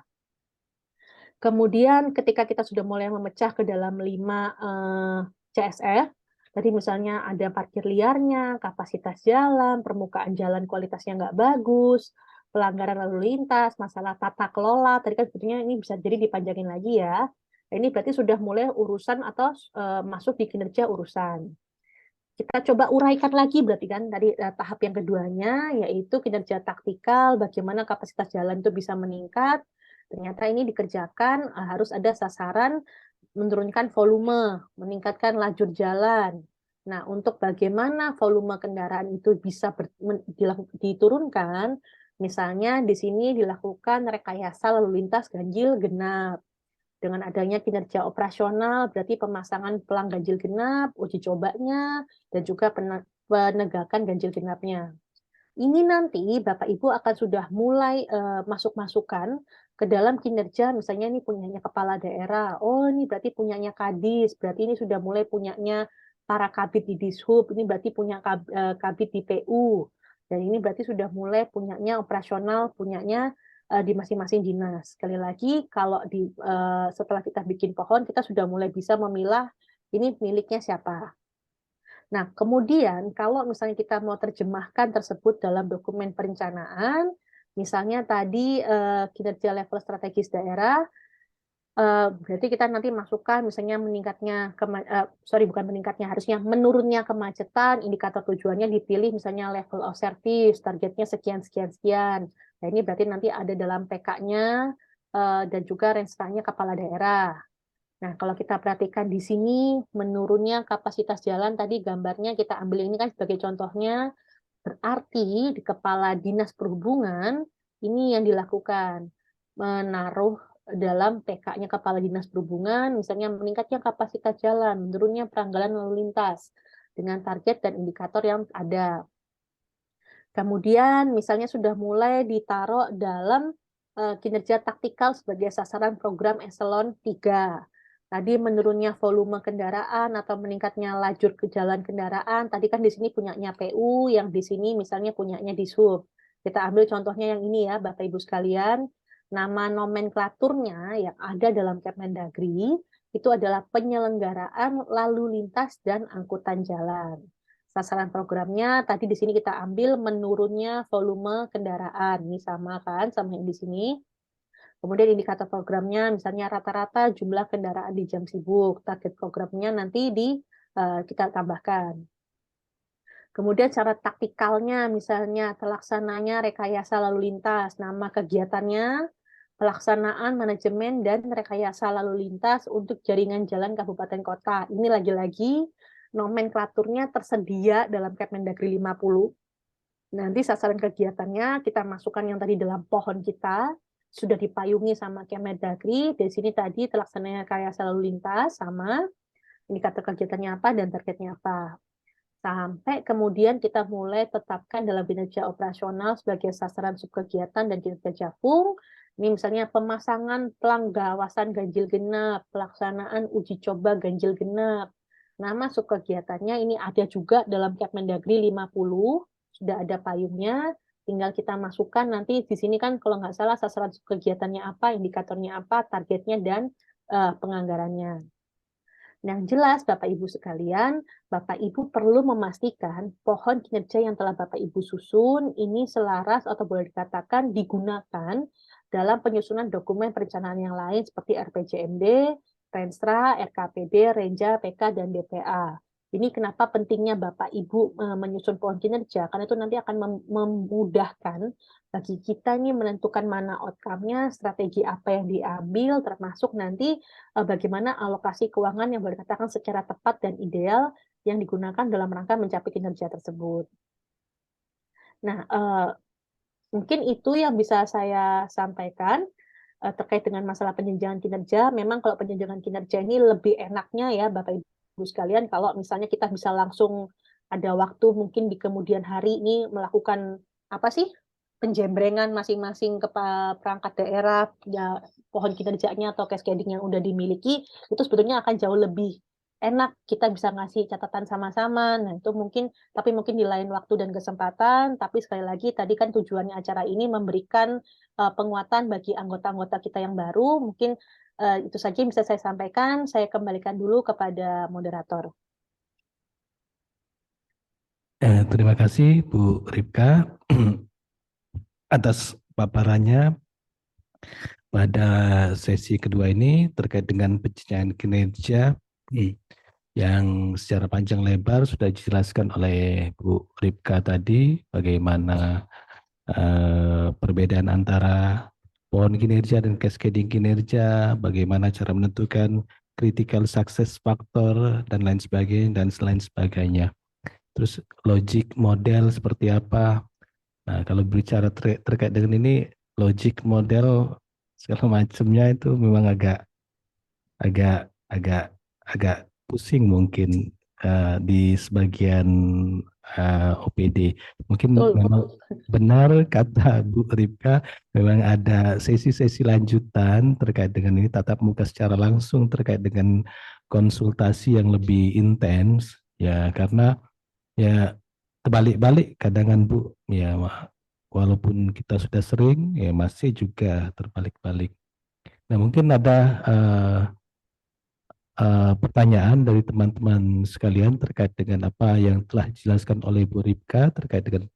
Kemudian ketika kita sudah mulai memecah ke dalam 5 CSF, tadi misalnya ada parkir liarnya, kapasitas jalan, permukaan jalan kualitasnya nggak bagus, pelanggaran lalu lintas, masalah tata kelola, tadi kan sebetulnya ini bisa jadi dipanjangin lagi ya. Ini berarti sudah mulai urusan atau masuk di kinerja urusan. Kita coba uraikan lagi berarti kan dari tahap yang keduanya, yaitu kinerja taktikal, bagaimana kapasitas jalan itu bisa meningkat. Ternyata ini dikerjakan harus ada sasaran menurunkan volume, meningkatkan lajur jalan. Nah, untuk bagaimana volume kendaraan itu bisa diturunkan, misalnya di sini dilakukan rekayasa lalu lintas ganjil genap. Dengan adanya kinerja operasional, berarti pemasangan pelang ganjil genap, uji cobanya, dan juga penegakan ganjil genapnya. Ini nanti Bapak Ibu akan sudah mulai masuk-masukan ke dalam kinerja, misalnya ini punyanya kepala daerah, oh ini berarti punyanya Kadis, berarti ini sudah mulai punyanya para kabid di Dishub, ini berarti punya kabid di PU, dan ini berarti sudah mulai punyanya operasional, punyanya di masing-masing dinas. Sekali lagi, kalau setelah kita bikin pohon, kita sudah mulai bisa memilah ini miliknya siapa. Nah, kemudian kalau misalnya kita mau terjemahkan tersebut dalam dokumen perencanaan, misalnya tadi kinerja level strategis daerah, berarti kita nanti masukkan misalnya harusnya menurunnya kemacetan, indikator tujuannya dipilih misalnya level of service, targetnya sekian, sekian, sekian. Nah, ini berarti nanti ada dalam PK-nya dan juga range-nya kepala daerah. Nah, kalau kita perhatikan di sini, menurunnya kapasitas jalan tadi gambarnya kita ambil ini kan sebagai contohnya, berarti di kepala dinas perhubungan ini yang dilakukan, menaruh dalam PK-nya kepala dinas perhubungan, misalnya meningkatnya kapasitas jalan, menurunnya pelanggaran lalu lintas, dengan target dan indikator yang ada. Kemudian misalnya sudah mulai ditaruh dalam kinerja taktikal sebagai sasaran program eselon 3. Tadi menurunnya volume kendaraan atau meningkatnya lajur ke jalan kendaraan. Tadi kan di sini punyanya PU, yang di sini misalnya punyanya Dishub. Kita ambil contohnya yang ini ya, Bapak Ibu sekalian. Nama nomenklaturnya yang ada dalam Kemendagri itu adalah penyelenggaraan lalu lintas dan angkutan jalan. Sasaran programnya tadi di sini kita ambil menurunnya volume kendaraan. Ini sama kan sama yang di sini. Kemudian indikator programnya misalnya rata-rata jumlah kendaraan di jam sibuk. Target programnya nanti kita tambahkan. Kemudian cara taktikalnya misalnya terlaksananya rekayasa lalu lintas. Nama kegiatannya pelaksanaan manajemen dan rekayasa lalu lintas untuk jaringan jalan kabupaten kota. Ini lagi-lagi nomenklaturnya tersedia dalam Kemendagri 50. Nanti sasaran kegiatannya kita masukkan yang tadi dalam pohon kita, sudah dipayungi sama Kemendagri. Di sini tadi terlaksananya rekayasa lalu lintas sama indikator kegiatannya apa dan targetnya apa. Sampai kemudian kita mulai tetapkan dalam kinerja operasional sebagai sasaran subkegiatan dan kinerja jakung. Ini misalnya pemasangan pelanggawasan ganjil genap, pelaksanaan uji coba ganjil genap. Nama subkegiatannya ini ada juga dalam Kemendagri 50, sudah ada payungnya, tinggal kita masukkan nanti di sini kan kalau nggak salah sasaran subkegiatannya apa, indikatornya apa, targetnya, dan penganggarannya. Yang jelas, Bapak Ibu sekalian, Bapak Ibu perlu memastikan pohon kinerja yang telah Bapak Ibu susun ini selaras atau boleh dikatakan digunakan dalam penyusunan dokumen perencanaan yang lain seperti RPJMD, Renstra, RKPD, Renja, PK, dan DPA. Ini kenapa pentingnya Bapak Ibu menyusun pohon kinerja, karena itu nanti akan memudahkan bagi kita ini menentukan mana outcome-nya, strategi apa yang diambil, termasuk nanti bagaimana alokasi keuangan yang boleh dikatakan secara tepat dan ideal yang digunakan dalam rangka mencapai kinerja tersebut. Nah, mungkin itu yang bisa saya sampaikan terkait dengan masalah penjenjangan kinerja. Memang kalau penjenjangan kinerja ini lebih enaknya ya Bapak Ibu sekalian kalau misalnya kita bisa langsung ada waktu mungkin di kemudian hari ini melakukan apa sih penjembrengan masing-masing ke perangkat daerah ya, pohon kinerjanya atau cascading yang udah dimiliki itu sebetulnya akan jauh lebih enak, kita bisa ngasih catatan sama-sama. Nah, itu mungkin tapi mungkin di lain waktu dan kesempatan, tapi sekali lagi tadi kan tujuannya acara ini memberikan penguatan bagi anggota-anggota kita yang baru. Mungkin itu saja yang bisa saya sampaikan. Saya kembalikan dulu kepada moderator. Terima kasih Bu Ripka atas paparannya pada sesi kedua ini terkait dengan penjenjangan kinerja yang secara panjang lebar sudah dijelaskan oleh Bu Ripka tadi bagaimana perbedaan antara pohon kinerja dan cascading kinerja, bagaimana cara menentukan critical success factor dan lain sebagainya dan selain sebagainya. Terus logic model seperti apa? Nah, kalau berbicara terkait dengan ini, logic model segala macamnya itu memang agak pusing mungkin di sebagian OPD. Mungkin memang benar kata Bu Ripka, memang ada sesi-sesi lanjutan terkait dengan ini tatap muka secara langsung terkait dengan konsultasi yang lebih intens ya, karena ya terbalik-balik kadang Bu ya, walaupun kita sudah sering ya masih juga terbalik-balik. Nah, mungkin ada pertanyaan dari teman-teman sekalian terkait dengan apa yang telah dijelaskan oleh Bu Ripka terkait dengan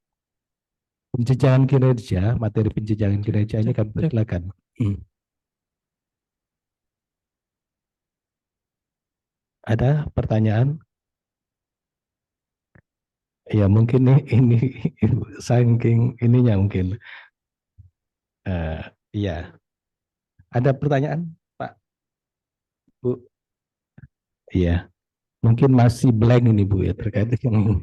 penjenjangan kinerja, materi penjenjangan kinerja ini kami persilakan. Ada pertanyaan? Ya mungkin ini saking ininya mungkin. Iya. Ada pertanyaan, Pak? Bu? Iya, mungkin masih blank ini Bu ya terkait dengan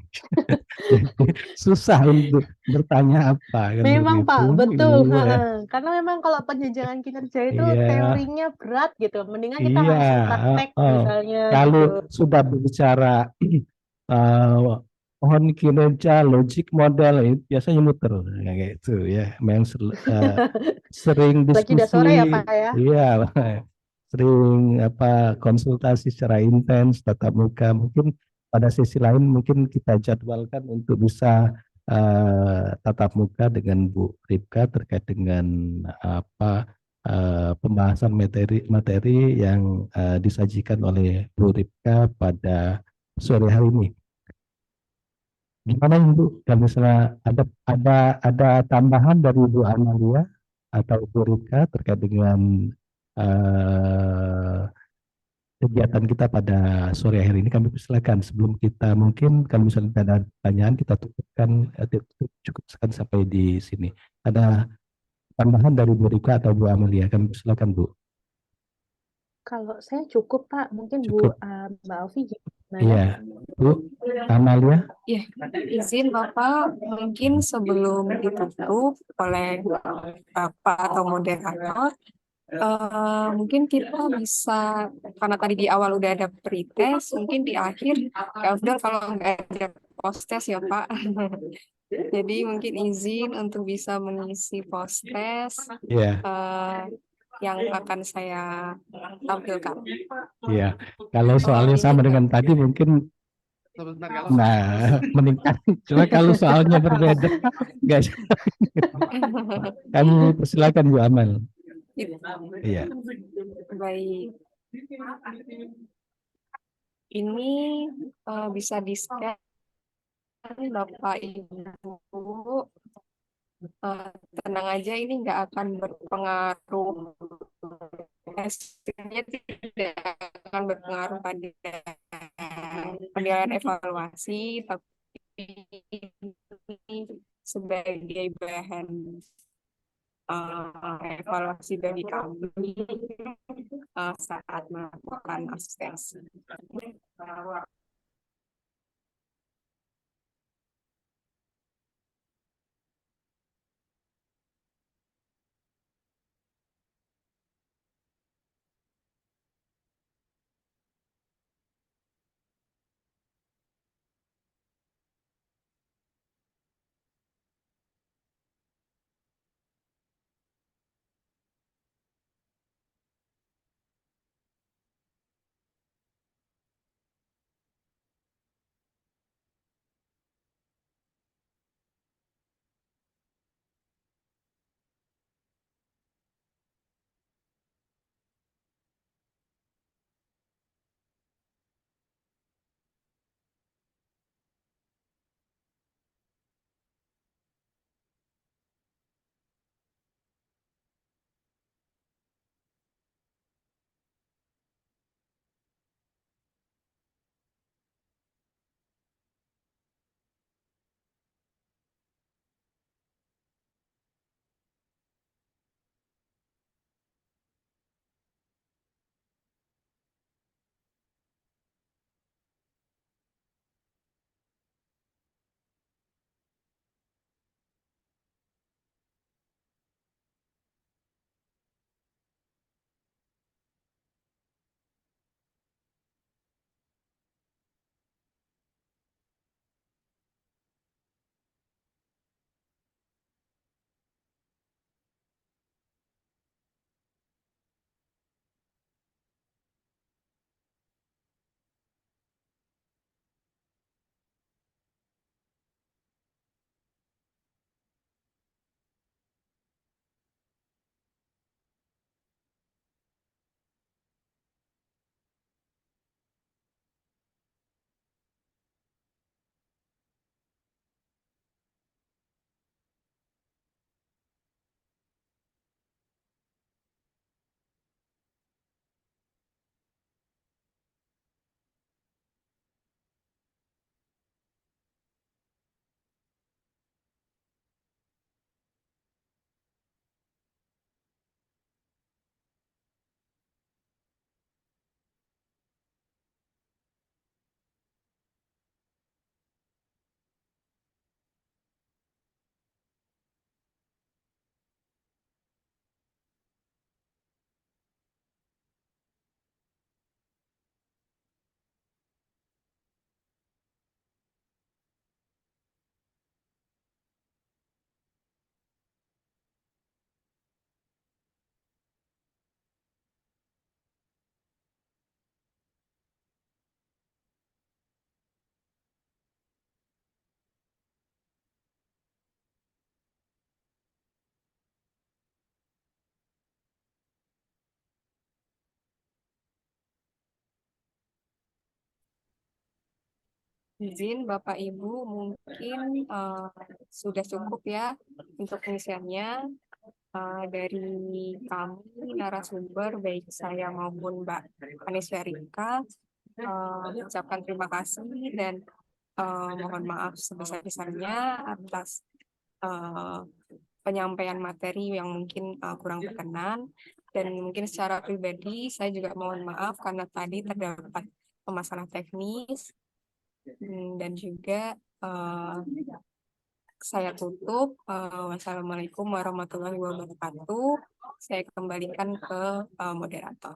susah untuk bertanya apa kan Memang begitu. Pak, betul. Iya, Heeh. Karena memang kalau penjenjangan kinerja itu iya, teorinya berat gitu. Mendingan kita iya. langsung praktek Oh, misalnya kalau gitu. sudah berbicara pohon kinerja, logik model itu biasanya muter kayak itu ya. Memang sering Lagi udah diskusi, sore ya Pak ya. iya, sering konsultasi secara intens tatap muka. Mungkin pada sesi lain mungkin kita jadwalkan untuk bisa tatap muka dengan Bu Ripka terkait dengan pembahasan materi yang disajikan oleh Bu Ripka pada sore hari ini. Gimana Ibu? Kalau misalnya ada tambahan dari Bu Amalia atau Bu Rika terkait dengan eh, kegiatan kita pada sore hari ini, kami persilakan sebelum kita mungkin kalau misalnya ada pertanyaan kita cukupkan cukupkan sampai di sini. Ada tambahan dari Bu Rika atau Bu Amalia? Kami persilakan Bu. Kalau saya cukup Pak, mungkin Cukup. Mbak Ovi Iya, gimana? Bu Amalia. Ya, izin Bapak, mungkin sebelum ditutup oleh Bapak atau moderator, mungkin kita bisa, karena tadi di awal udah ada pretest, mungkin di akhir, ya udah kalau nggak ada post-test ya Pak. Jadi mungkin izin untuk bisa mengisi post-test Iya. yang akan saya tampilkan. Iya, kalau soalnya Ini sama dengan tadi mungkin meningkat. Cuma kalau soalnya berbeda, nggak. Kami persilakan Bu Amal. Iya, Baik, ini bisa di-scan Bapak Ibu. Tenang aja, ini nggak akan berpengaruh, hasilnya tidak akan berpengaruh pada penilaian evaluasi, tapi ini sebagai bahan evaluasi bagi kami saat melakukan asistensi. izin Bapak Ibu mungkin sudah cukup ya untuk pengisiannya. Dari kami narasumber baik saya maupun Mbak Anisya Rika ucapkan terima kasih dan mohon maaf sebesar-besarnya atas penyampaian materi yang mungkin kurang berkenan, dan mungkin secara pribadi saya juga mohon maaf karena tadi terdapat masalah teknis dan juga saya tutup. Wassalamualaikum warahmatullahi wabarakatuh. Saya kembalikan ke moderator.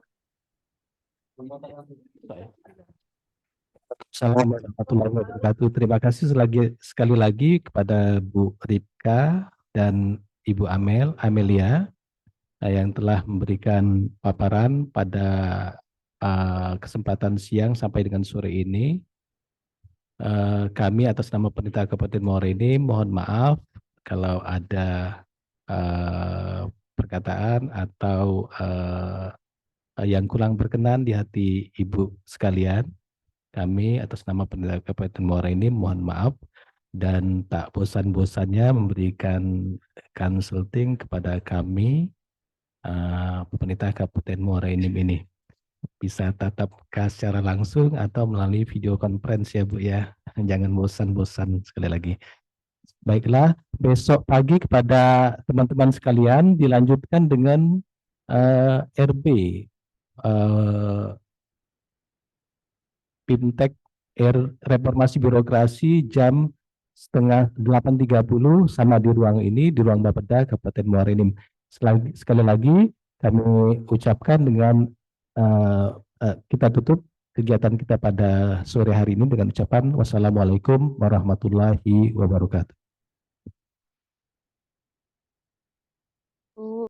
Assalamualaikum warahmatullahi wabarakatuh. Terima kasih sekali lagi kepada Bu Ripka dan Ibu Amelia yang telah memberikan paparan pada kesempatan siang sampai dengan sore ini. Kami atas nama Pemerintah Kabupaten Muara Enim mohon maaf kalau ada perkataan atau yang kurang berkenan di hati Ibu sekalian. Kami atas nama Pemerintah Kabupaten Muara Enim mohon maaf dan tak bosan-bosannya memberikan consulting kepada kami Pemerintah Kabupaten Muara Enim ini. Bisa tatap muka secara langsung atau melalui video conference ya Bu ya. Jangan bosan-bosan sekali lagi. Baiklah, besok pagi kepada teman-teman sekalian dilanjutkan dengan RB Fintech Reformasi Birokrasi jam 7:30 sama di ruang ini, di ruang Bapeda Kabupaten Muara Enim. Sekali lagi kami ucapkan dengan kita tutup kegiatan kita pada sore hari ini dengan ucapan wassalamualaikum warahmatullahi wabarakatuh.